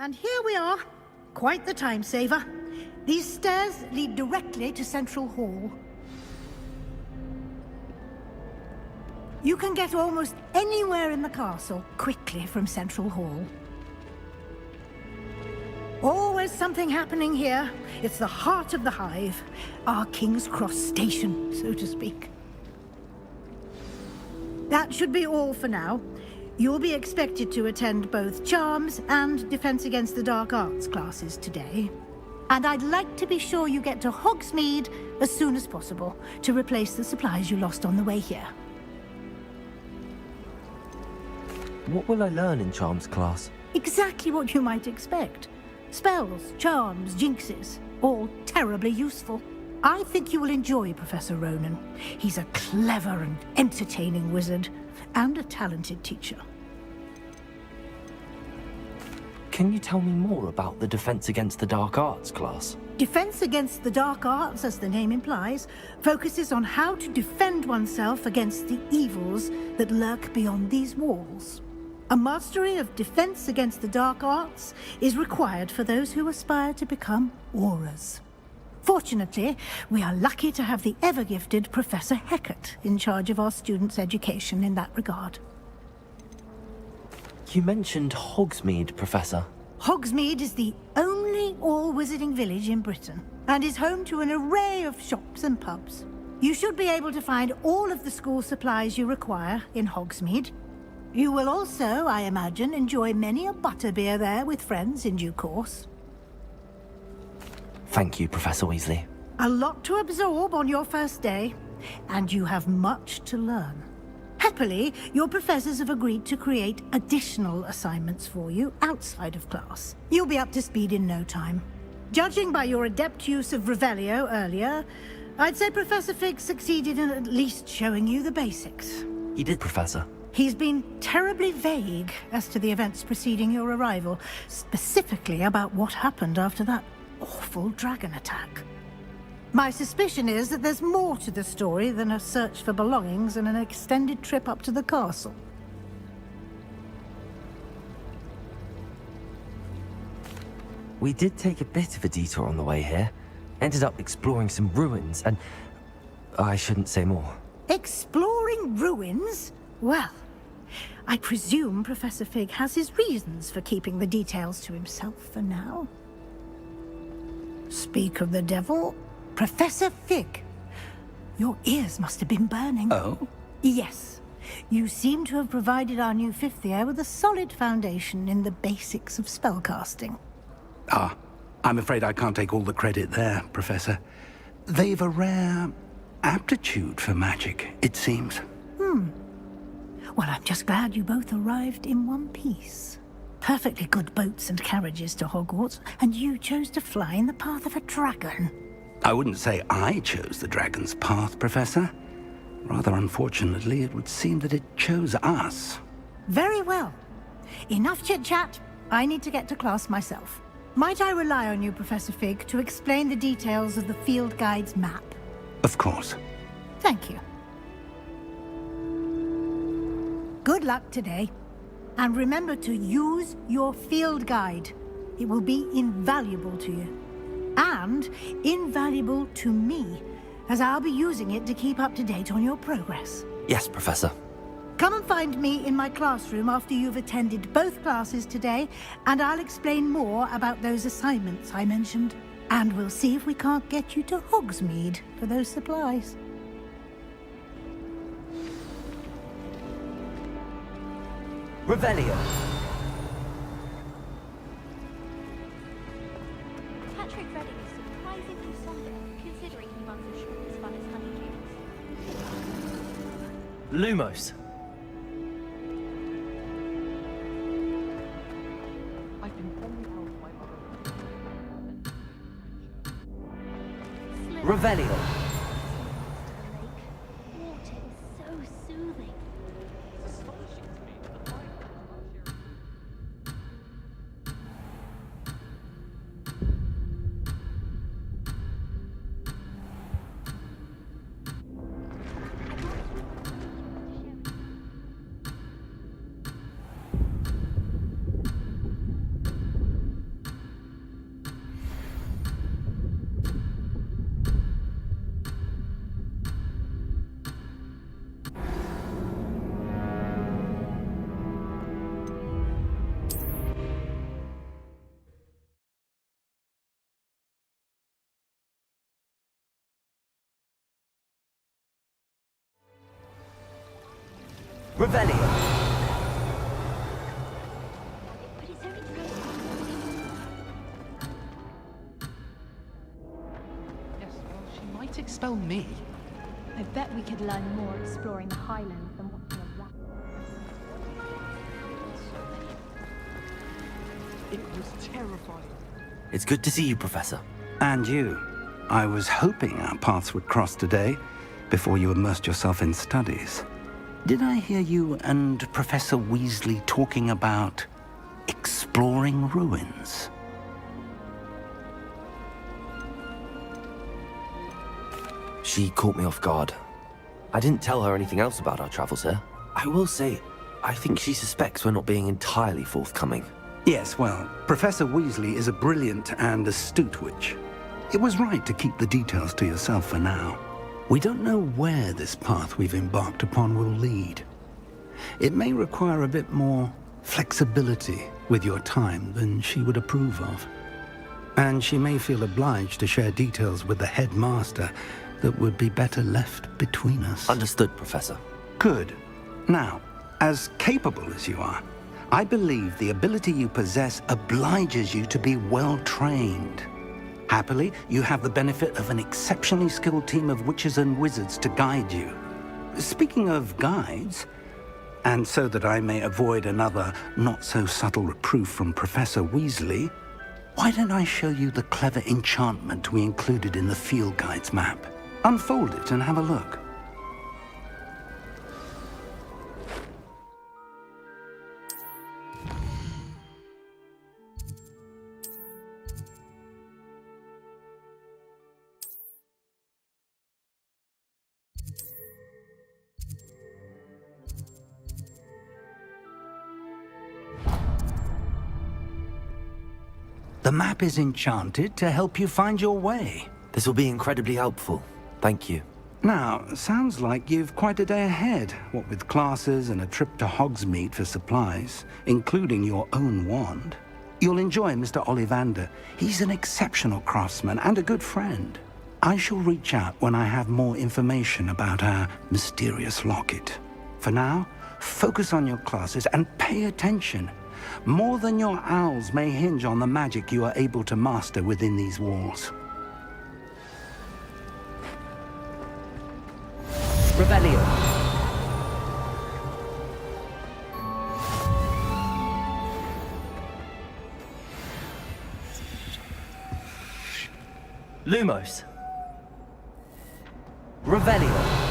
And here we are. Quite the time saver. These stairs lead directly to Central Hall. You can get almost anywhere in the castle quickly from Central Hall. Always something happening here. It's the heart of the hive. Our King's Cross station, so to speak. That should be all for now. You'll be expected to attend both Charms and Defense Against the Dark Arts classes today. And I'd like to be sure you get to Hogsmeade as soon as possible to replace the supplies you lost on the way here. What will I learn in Charms class? Exactly what you might expect. Spells, charms, jinxes, all terribly useful. I think you will enjoy Professor Ronan. He's a clever and entertaining wizard, and a talented teacher. Can you tell me more about the Defense Against the Dark Arts class? Defense Against the Dark Arts, as the name implies, focuses on how to defend oneself against the evils that lurk beyond these walls. A mastery of Defense Against the Dark Arts is required for those who aspire to become auras. Fortunately, we are lucky to have the ever-gifted Professor Hecat in charge of our students' education in that regard. You mentioned Hogsmeade, Professor. Hogsmeade is the only all-wizarding village in Britain, and is home to an array of shops and pubs. You should be able to find all of the school supplies you require in Hogsmeade. You will also, I imagine, enjoy many a butterbeer there with friends in due course. Thank you, Professor Weasley. A lot to absorb on your first day, and you have much to learn. Happily, your professors have agreed to create additional assignments for you outside of class. You'll be up to speed in no time. Judging by your adept use of Revelio earlier, I'd say Professor Fig succeeded in at least showing you the basics. He did, Professor. He's been terribly vague as to the events preceding your arrival, specifically about what happened after that awful dragon attack. My suspicion is that there's more to the story than a search for belongings and an extended trip up to the castle. We did take a bit of a detour on the way here. Ended up exploring some ruins and... I shouldn't say more. Exploring ruins? Well, I presume Professor Fig has his reasons for keeping the details to himself for now. Speak of the devil, Professor Fig. Your ears must have been burning. Oh? Yes. You seem to have provided our new fifth year with a solid foundation in the basics of spellcasting. Ah, I'm afraid I can't take all the credit there, Professor. They've a rare aptitude for magic, it seems. Well, I'm just glad you both arrived in one piece. Perfectly good boats and carriages to Hogwarts, and you chose to fly in the path of a dragon. I wouldn't say I chose the dragon's path, Professor. Rather unfortunately, it would seem that it chose us. Very well. Enough chit-chat. I need to get to class myself. Might I rely on you, Professor Fig, to explain the details of the field guide's map? Of course. Thank you. Good luck today. And remember to use your field guide. It will be invaluable to you. And invaluable to me, as I'll be using it to keep up to date on your progress. Yes, Professor. Come and find me in my classroom after you've attended both classes today, and I'll explain more about those assignments I mentioned. And we'll see if we can't get you to Hogsmeade for those supplies. Revelio. Patrick Redding is surprisingly somber, considering he runs a shop as fun as honeydews. Lumos. I've been only told by my Revelio. Water is so soothing. It's astonishing to me that the light Revelio. tell me? I bet we could learn more exploring the Highlands than watching a rat. It was terrifying. It's good to see you, Professor. And you. I was hoping our paths would cross today, before you immersed yourself in studies. Did I hear you and Professor Weasley talking about exploring ruins? She caught me off guard. I didn't tell her anything else about our travels here. I will say, I think she suspects we're not being entirely forthcoming. Yes, well, Professor Weasley is a brilliant and astute witch. It was right to keep the details to yourself for now. We don't know where this path we've embarked upon will lead. It may require a bit more flexibility with your time than she would approve of. And she may feel obliged to share details with the headmaster that would be better left between us. Understood, Professor. Good. Now, as capable as you are, I believe the ability you possess obliges you to be well-trained. Happily, you have the benefit of an exceptionally skilled team of witches and wizards to guide you. Speaking of guides, and so that I may avoid another not-so-subtle reproof from Professor Weasley, why don't I show you the clever enchantment we included in the field guide's map? Unfold it and have a look. The map is enchanted to help you find your way. This will be incredibly helpful. Thank you. Now, sounds like you've quite a day ahead, what with classes and a trip to Hogsmeade for supplies, including your own wand. You'll enjoy Mr. Ollivander. He's an exceptional craftsman and a good friend. I shall reach out when I have more information about our mysterious locket. For now, focus on your classes and pay attention. More than your owls may hinge on the magic you are able to master within these walls. Revelio. Lumos. Revelio.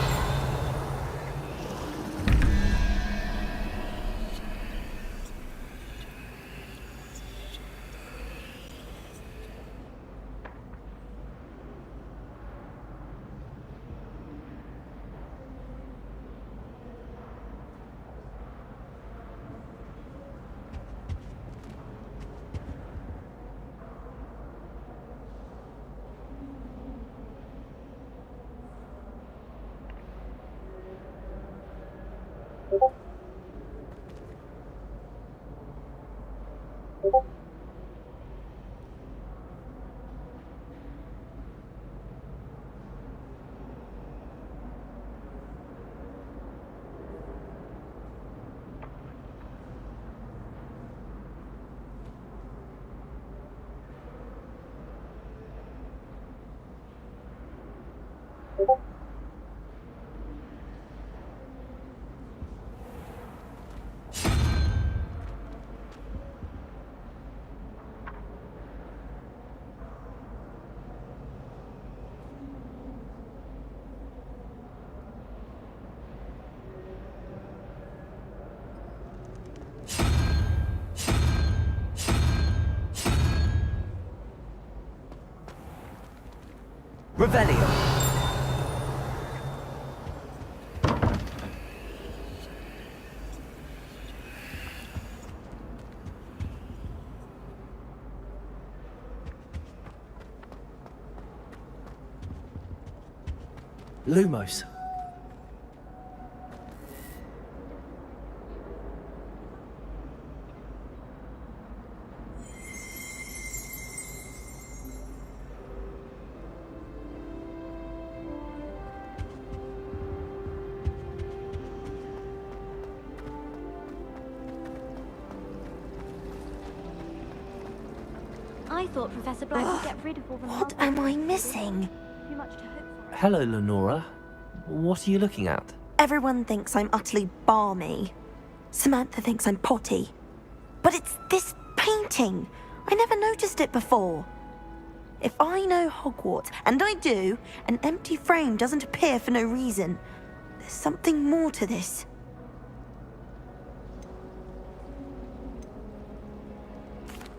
Revelio. Lumos. I thought Professor Black would get rid of all the What am I missing? Too much to hope for. Hello, Lenora. What are you looking at? Everyone thinks I'm utterly balmy. Samantha thinks I'm potty. But it's this painting. I never noticed it before. If I know Hogwarts, and I do, an empty frame doesn't appear for no reason. There's something more to this.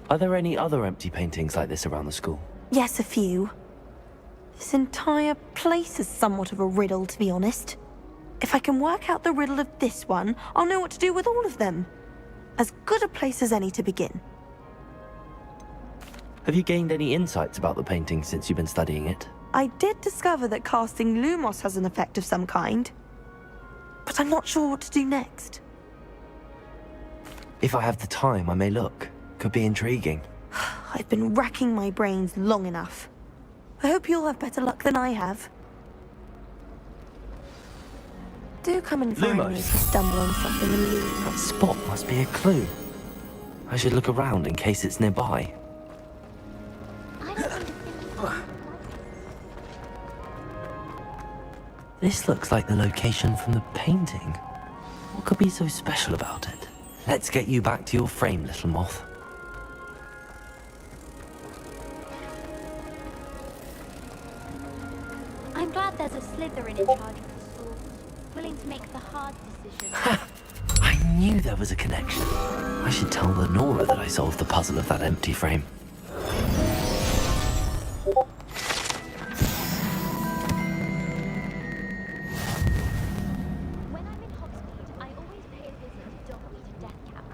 Are there any other empty paintings like this around the school? Yes, a few. This entire place is somewhat of a riddle, to be honest. If I can work out the riddle of this one, I'll know what to do with all of them. As good a place as any to begin. Have you gained any insights about the painting since you've been studying it? I did discover that casting Lumos has an effect of some kind. But I'm not sure what to do next. If I have the time, I may look. Could be intriguing. I've been racking my brains long enough. I hope you'll have better luck than I have. Do come and find me if you stumble on something and leave. That spot must be a clue. I should look around in case it's nearby. This looks like the location from the painting. What could be so special about it? Let's get you back to your frame, little moth. I'm glad there's a Slytherin in charge of the school, willing to make the hard decisions. I knew there was a connection. I should tell Lenora that I solved the puzzle of that empty frame. When I'm in Hogsmeade, I always pay a visit to Dogmeat and Deathcap,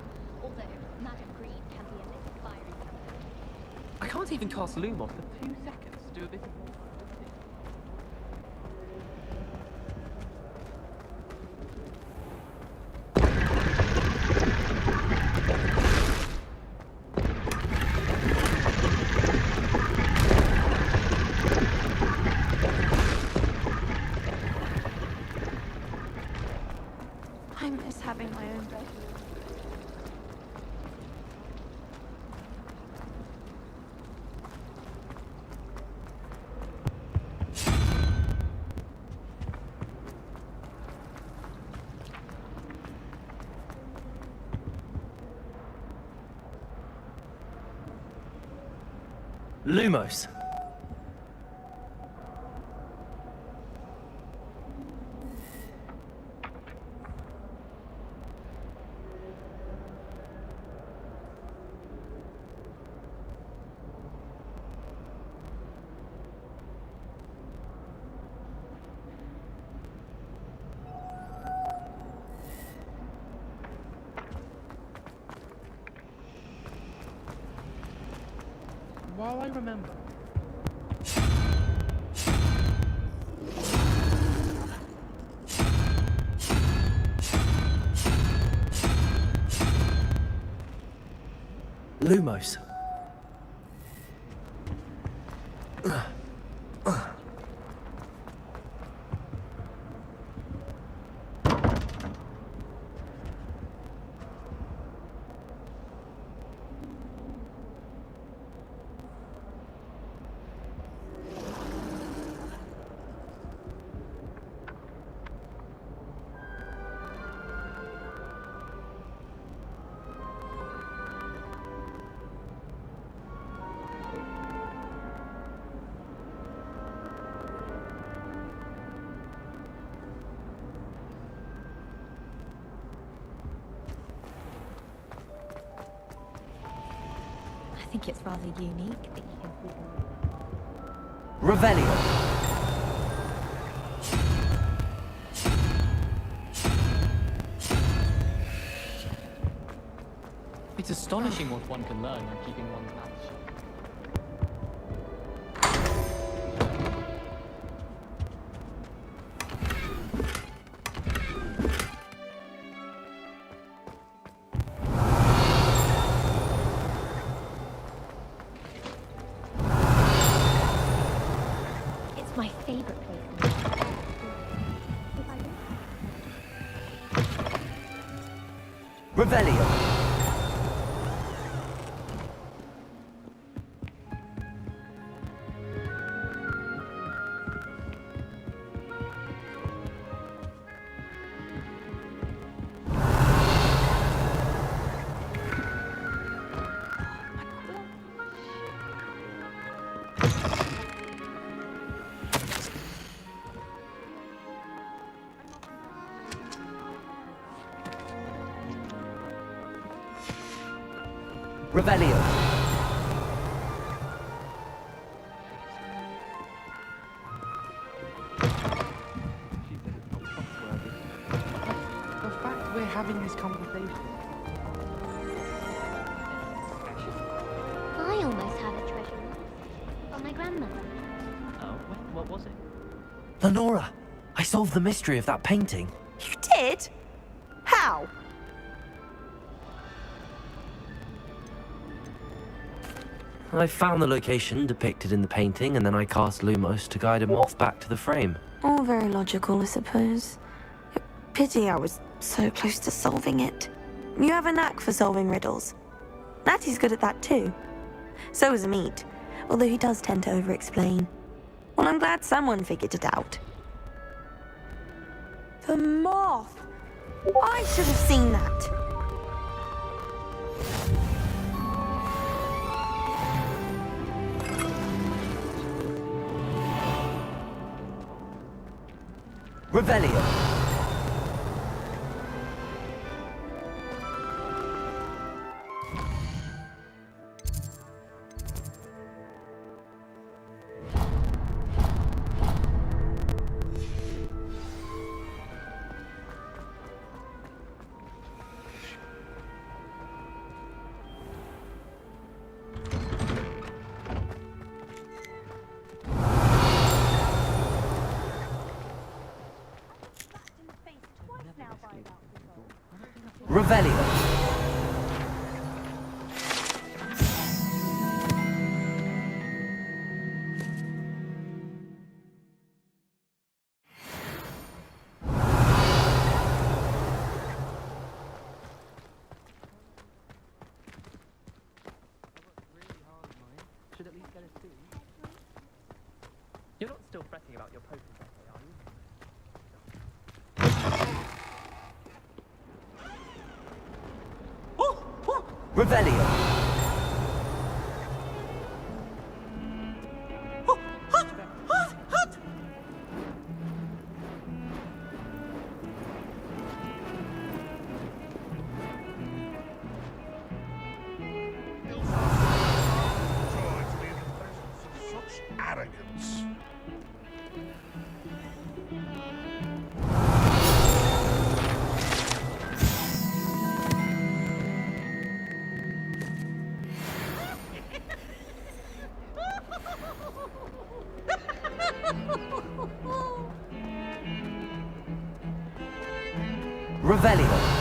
although Madam Green can be a bit fiery. I can't even cast Lumos for 2 seconds to do a bit of more. I miss having my own bedroom. Lumos. While I remember. Lumos. I think it's rather unique that you can wiggle. Revelio. It's astonishing what one can learn by keeping one's mouth shut. It's my favorite place. Revelio. Revelio. The fact we're having this conversation. I almost had a treasure from my grandmother. Oh, what was it? Lenora, I solved the mystery of that painting. You did? How? I found the location depicted in the painting, and then I cast Lumos to guide a moth back to the frame. All very logical, I suppose. Pity I was so close to solving it. You have a knack for solving riddles. Natty's good at that too. So is Amit, although he does tend to over-explain. Well, I'm glad someone figured it out. The moth! I should have seen that. Revelio. Revelio. Should at least get a 2. You're not still fretting about your poker essay, are you? Revelio. Such arrogance. Revelio.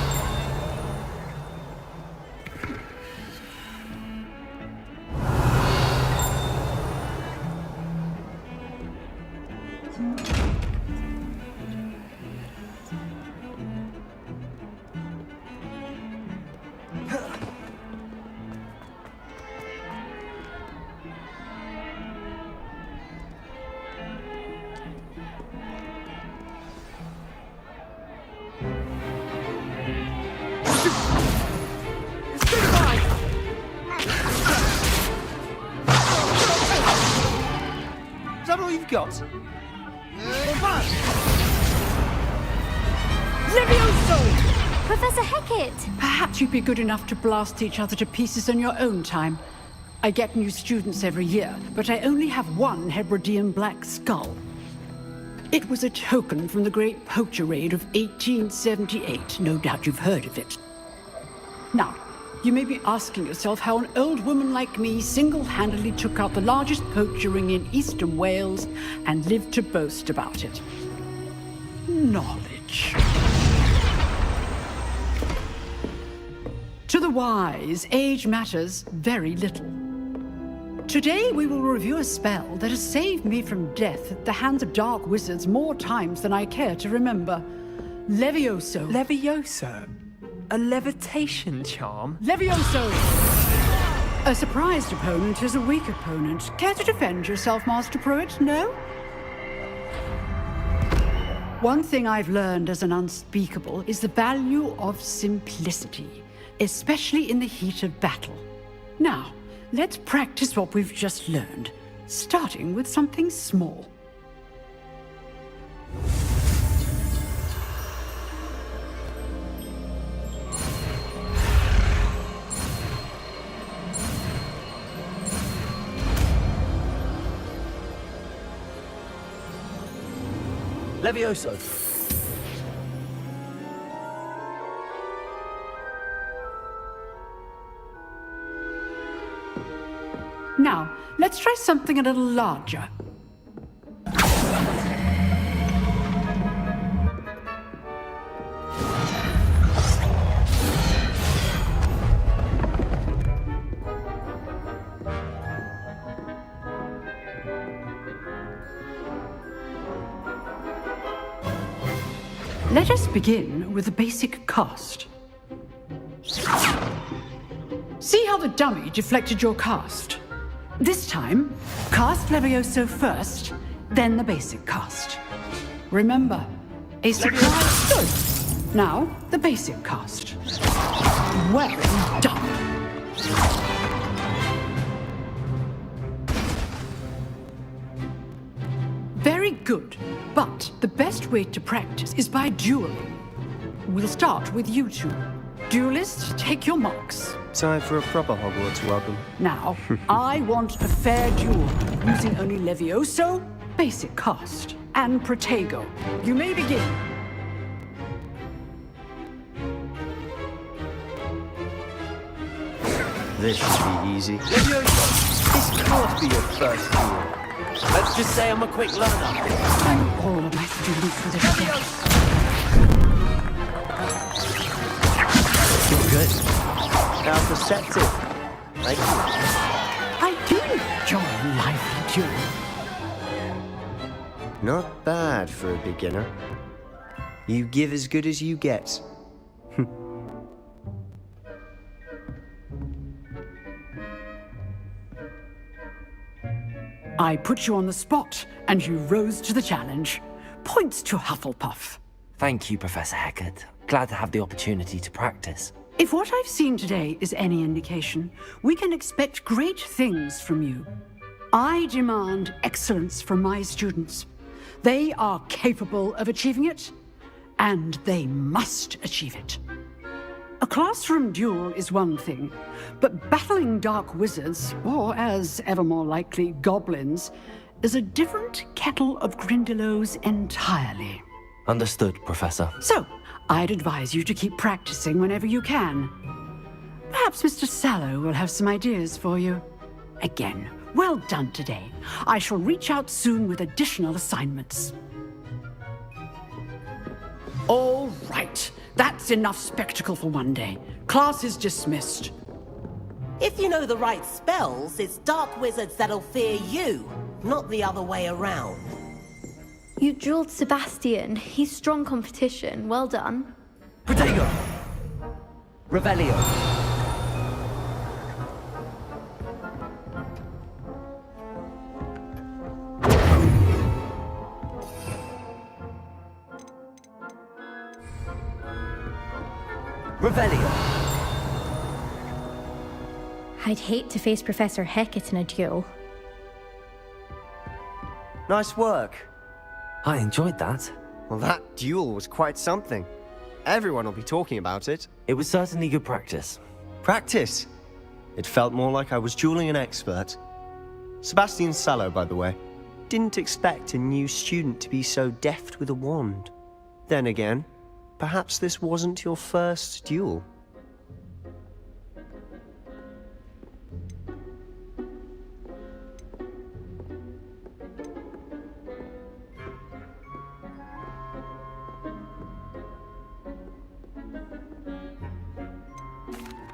Is that all you've got? Professor Hecat! Perhaps you'd be good enough to blast each other to pieces in your own time. I get new students every year, but I only have one Hebridean black skull. It was a token from the Great Poacher Raid of 1878. No doubt you've heard of it. Now, you may be asking yourself how an old woman like me single-handedly took out the largest poacher ring in eastern Wales and lived to boast about it. Knowledge. To the wise, age matters very little. Today we will review a spell that has saved me from death at the hands of dark wizards more times than I care to remember. Levioso. Levioso? A levitation charm? Levioso! A surprised opponent is a weak opponent. Care to defend yourself, Master Pruitt? No? One thing I've learned as an unspeakable is the value of simplicity, especially in the heat of battle. Now, let's practice what we've just learned, starting with something small. Levioso. Now, let's try something a little larger. Let us begin with the basic cast. See how the dummy deflected your cast? This time, cast Levioso first, then the basic cast. Remember, a surprise good. Now, the basic cast. Well done. Very good, but the best way to practice is by dueling. We'll start with you two. Duelists, take your marks. Time for a proper Hogwarts welcome. Now, I want a fair duel, using only Levioso, basic cast, and Protego. You may begin. This should be easy. Levioso, this can't be your first duel. Let's just say I'm a quick learner. Thank all of my students for this test. You're good. How perceptive. Thank you. I do enjoy lively duel. Not bad for a beginner. You give as good as you get. I put you on the spot, and you rose to the challenge. Points to Hufflepuff. Thank you, Professor Hecat. Glad to have the opportunity to practice. If what I've seen today is any indication, we can expect great things from you. I demand excellence from my students. They are capable of achieving it, and they must achieve it. A classroom duel is one thing, but battling dark wizards, or as ever more likely, goblins, is a different kettle of Grindylows entirely. Understood, Professor. So, I'd advise you to keep practicing whenever you can. Perhaps Mr. Sallow will have some ideas for you. Again, well done today. I shall reach out soon with additional assignments. All right. That's enough spectacle for one day. Class is dismissed. If you know the right spells, it's dark wizards that'll fear you, not the other way around. You dueled Sebastian. He's strong competition. Well done. Protego. Revelio. Revelio. I'd hate to face Professor Hecat in a duel. Nice work. I enjoyed that. Well, that duel was quite something. Everyone will be talking about it. It was certainly good practice. Practice? It felt more like I was dueling an expert. Sebastian Sallow, by the way. Didn't expect a new student to be so deft with a wand. Then again, perhaps this wasn't your first duel.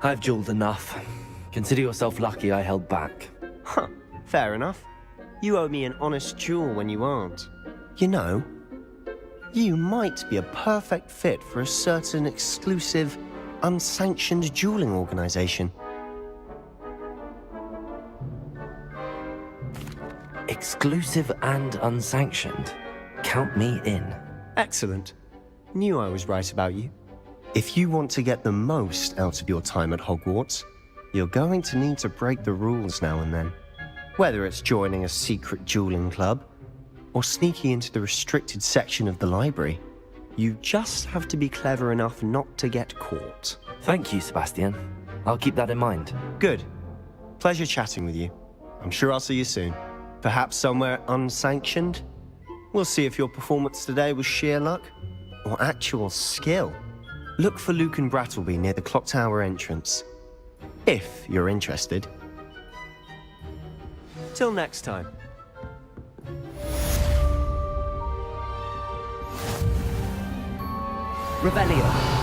I've dueled enough. Consider yourself lucky I held back. Huh, fair enough. You owe me an honest duel when you aren't. You know, you might be a perfect fit for a certain exclusive, unsanctioned dueling organization. Exclusive and unsanctioned. Count me in. Excellent. Knew I was right about you. If you want to get the most out of your time at Hogwarts, you're going to need to break the rules now and then. Whether it's joining a secret dueling club, or sneaking into the restricted section of the library, you just have to be clever enough not to get caught. Thank you, Sebastian. I'll keep that in mind. Good. Pleasure chatting with you. I'm sure I'll see you soon. Perhaps somewhere unsanctioned? We'll see if your performance today was sheer luck or actual skill. Look for Luke and Brattleby near the clock tower entrance, if you're interested. Till next time. Revelio.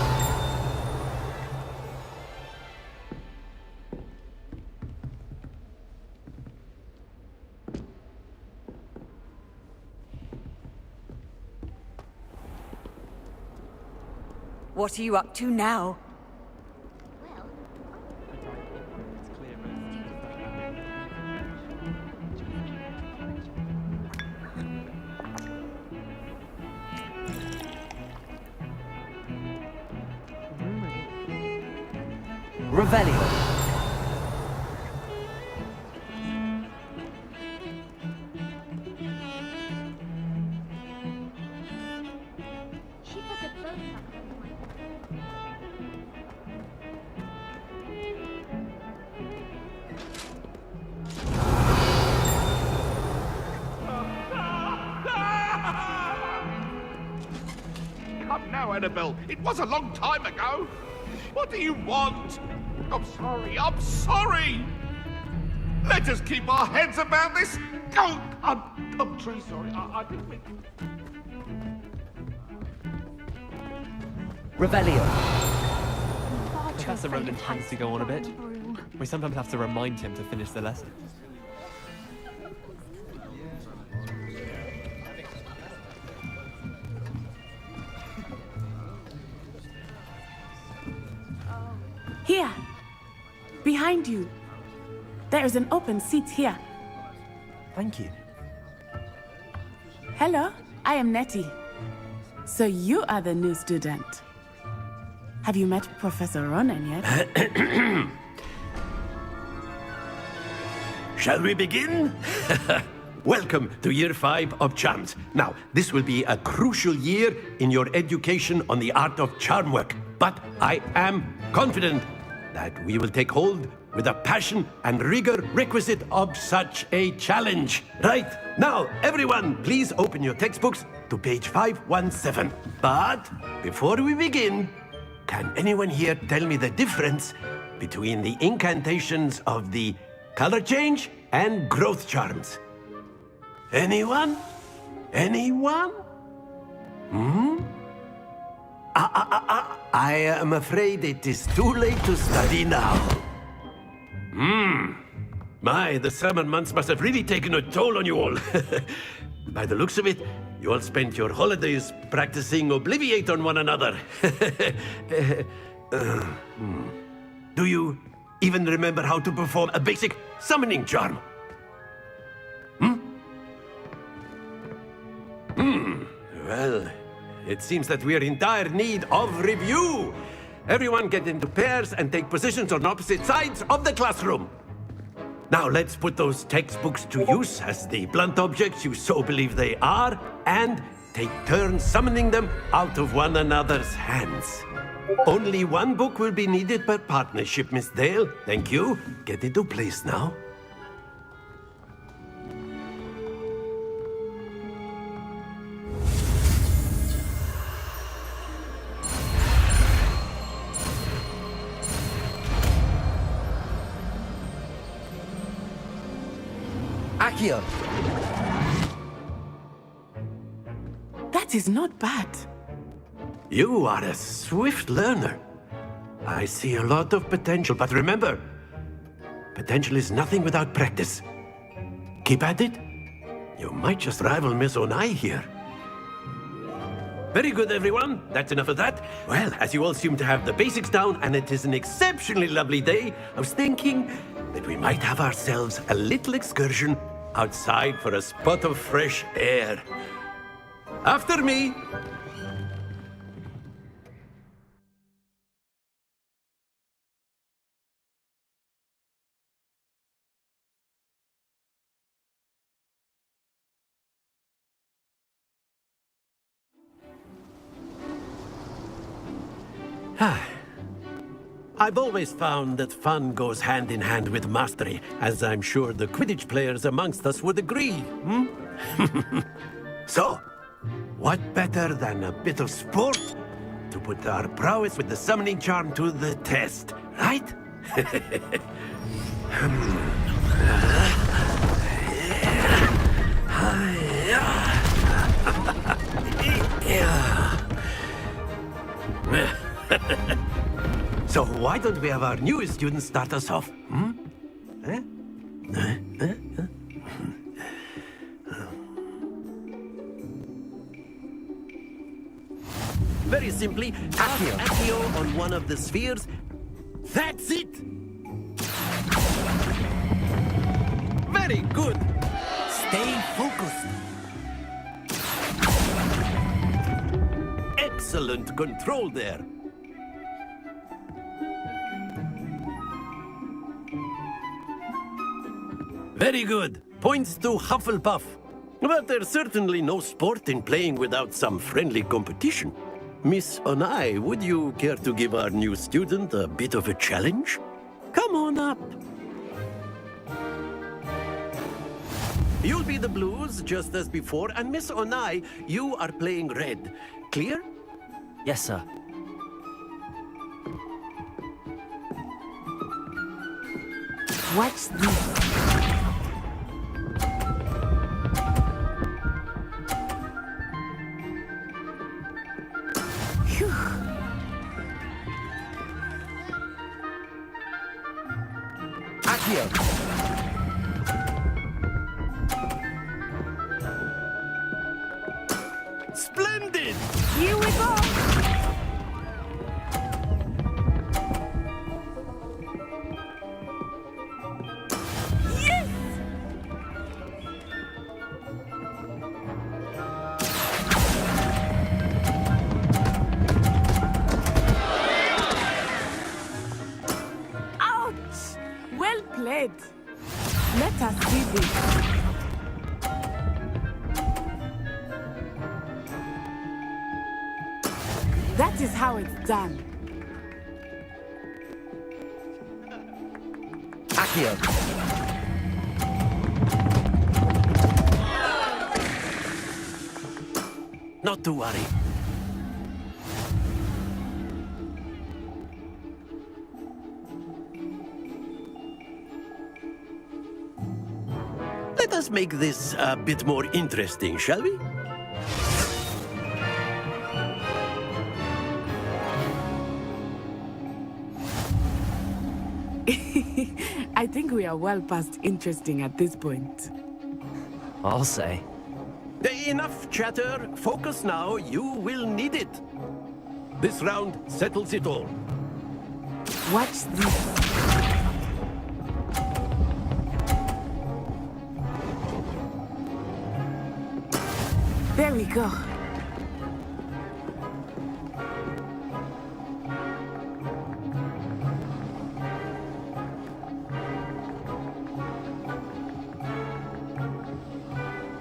What are you up to now? Revelio. Come now, Annabelle. It was a long time ago. What do you want? I'm sorry. I'm sorry. Let us keep our heads about this. Oh, I'm truly sorry. I didn't mean... Revelio. Professor Roland tends to go on a bit. We sometimes have to remind him to finish the lesson. Here! Behind you! There is an open seat here. Thank you. Hello, I am Nettie. So you are the new student. Have you met Professor Ronan yet? Shall we begin? Welcome to Year 5 of Charms. Now, this will be a crucial year in your education on the art of charm work. But I am confident that we will take hold with the passion and rigor requisite of such a challenge. Right, now, everyone, please open your textbooks to page 517. But before we begin, can anyone here tell me the difference between the incantations of the color change and growth charms? Anyone? Anyone? I am afraid it is too late to study now. My, the summer months must have really taken a toll on you all. By the looks of it, you all spent your holidays practicing Obliviate on one another. Do you even remember how to perform a basic summoning charm? Well, it seems that we are in dire need of review. Everyone get into pairs and take positions on opposite sides of the classroom. Now let's put those textbooks to use as the blunt objects you so believe they are, and take turns summoning them out of one another's hands. Only one book will be needed per partnership, Miss Dale. Thank you. Get into place now. Accio. That is not bad. You are a swift learner. I see a lot of potential, but remember, potential is nothing without practice. Keep at it. You might just rival Miss Onai here. Very good, everyone. That's enough of that. Well, as you all seem to have the basics down, and it is an exceptionally lovely day, I was thinking that we might have ourselves a little excursion outside for a spot of fresh air. After me. I've always found that fun goes hand in hand with mastery, as I'm sure the Quidditch players amongst us would agree. So, what better than a bit of sport to put our prowess with the summoning charm to the test, right? So why don't we have our newest student start us off? Eh? Very simply, Accio on one of the spheres. That's it! Very good! Stay focused. Excellent control there. Very good. Points to Hufflepuff. But there's certainly no sport in playing without some friendly competition. Miss Onai, would you care to give our new student a bit of a challenge? Come on up. You'll be the blues, just as before, and Miss Onai, you are playing red. Clear? Yes, sir. Watch this. Accio. Splendid! Here we go! Yes! Ouch! Well played. Let us see this. That is how it's done. Accio. Not to worry. Let us make this a bit more interesting, shall we? I think we are well past interesting at this point. I'll say. Enough chatter. Focus now. You will need it. This round settles it all. Watch this. There we go.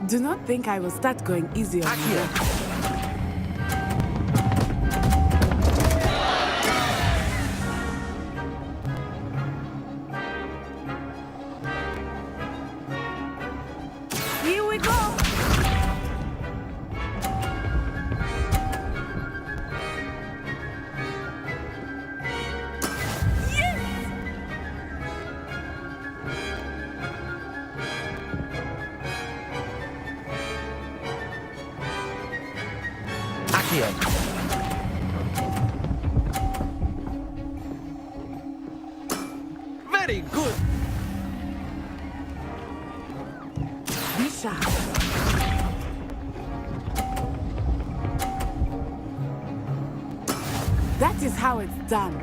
Do not think I will start going easy on you. Here we go. Accio. Very good. Be sharp. That is how it's done.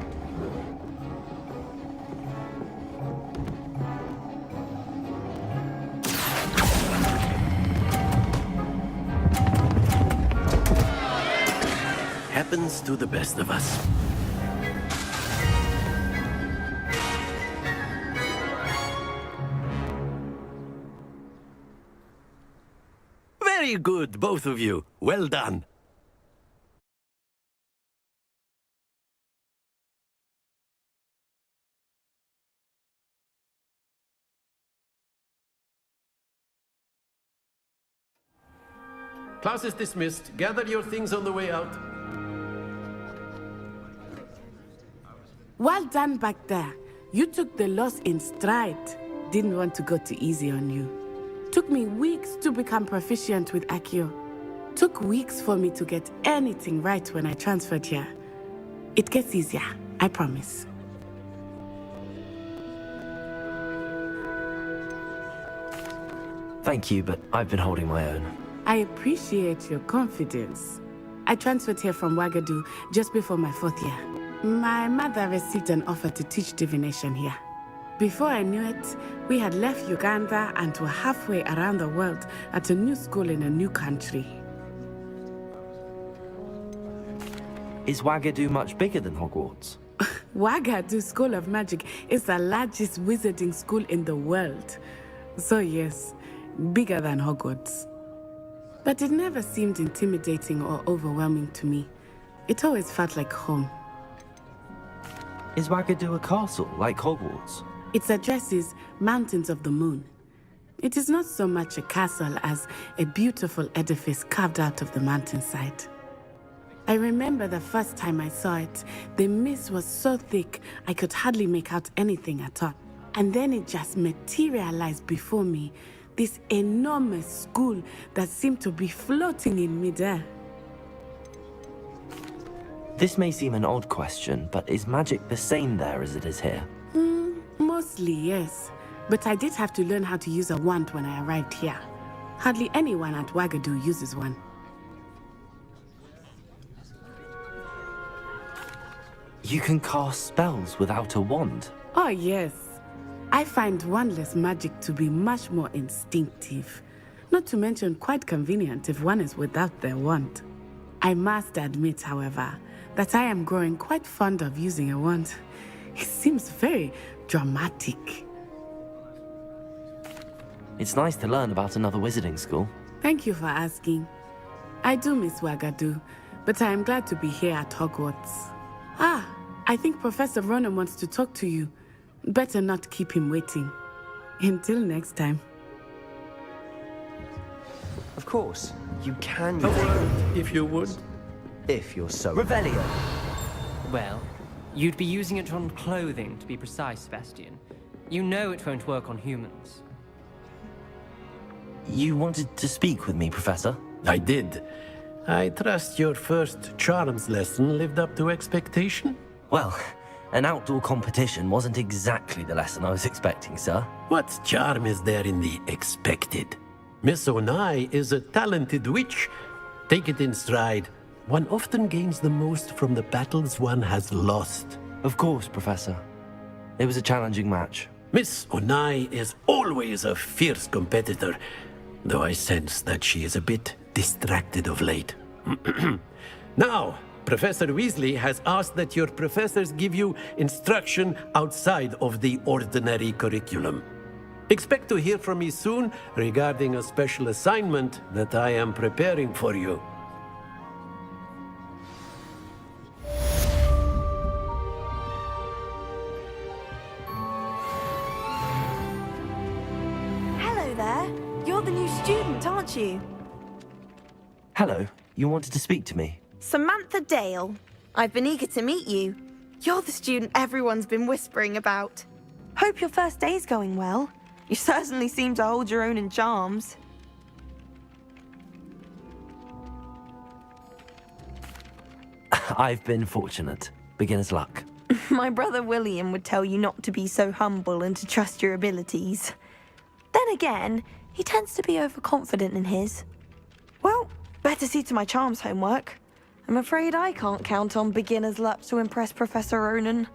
Happens to the best of us. Very good, both of you. Well done. class is dismissed. Gather your things on the way out. Well done back there. You took the loss in stride. Didn't want to go too easy on you. Took me weeks to become proficient with Accio. Took weeks for me to get anything right when I transferred here. It gets easier, I promise. Thank you, but I've been holding my own. I appreciate your confidence. I transferred here from Wagadu just before my 4th year. My mother received an offer to teach divination here. Before I knew it, we had left Uganda and were halfway around the world at a new school in a new country. Is Wagadu much bigger than Hogwarts? Wagadu School of Magic is the largest wizarding school in the world. So yes, bigger than Hogwarts. But it never seemed intimidating or overwhelming to me. It always felt like home. Is Wagadu a castle, like Hogwarts? Its address is Mountains of the Moon. It is not so much a castle as a beautiful edifice carved out of the mountainside. I remember the first time I saw it, the mist was so thick I could hardly make out anything at all. And then it just materialized before me, this enormous school that seemed to be floating in midair. This may seem an odd question, but is magic the same there as it is here? Mostly, yes. But I did have to learn how to use a wand when I arrived here. Hardly anyone at Wagadu uses one. You can cast spells without a wand? Oh, yes. I find wandless magic to be much more instinctive. Not to mention quite convenient if one is without their wand. I must admit, however, that I am growing quite fond of using a wand. It seems very dramatic. It's nice to learn about another wizarding school. Thank you for asking. I do miss Wagadu, but I am glad to be here at Hogwarts. I think Professor Ronan wants to talk to you. Better not keep him waiting. Until next time. Of course, you can. A word, if you would. If you're so. Revelio. Well, you'd be using it on clothing, to be precise, Sebastian. You know it won't work on humans. You wanted to speak with me, Professor? I did. I trust your first charms lesson lived up to expectation? Well, an outdoor competition wasn't exactly the lesson I was expecting, sir. What charm is there in the expected? Miss Onai is a talented witch. Take it in stride. One often gains the most from the battles one has lost. Of course, Professor. It was a challenging match. Miss Onai is always a fierce competitor, though I sense that she is a bit distracted of late. Now, Professor Weasley has asked that your professors give you instruction outside of the ordinary curriculum. Expect to hear from me soon regarding a special assignment that I am preparing for you. Hello there. You're the new student, aren't you? Hello. You wanted to speak to me? Samantha Dale. I've been eager to meet you. You're the student everyone's been whispering about. Hope your first day's going well. You certainly seem to hold your own in charms. I've been fortunate. Beginner's luck. My brother William would tell you not to be so humble and to trust your abilities. Then again, he tends to be overconfident in his. Well, better see to my charms homework. I'm afraid I can't count on beginner's luck to impress Professor Ronan.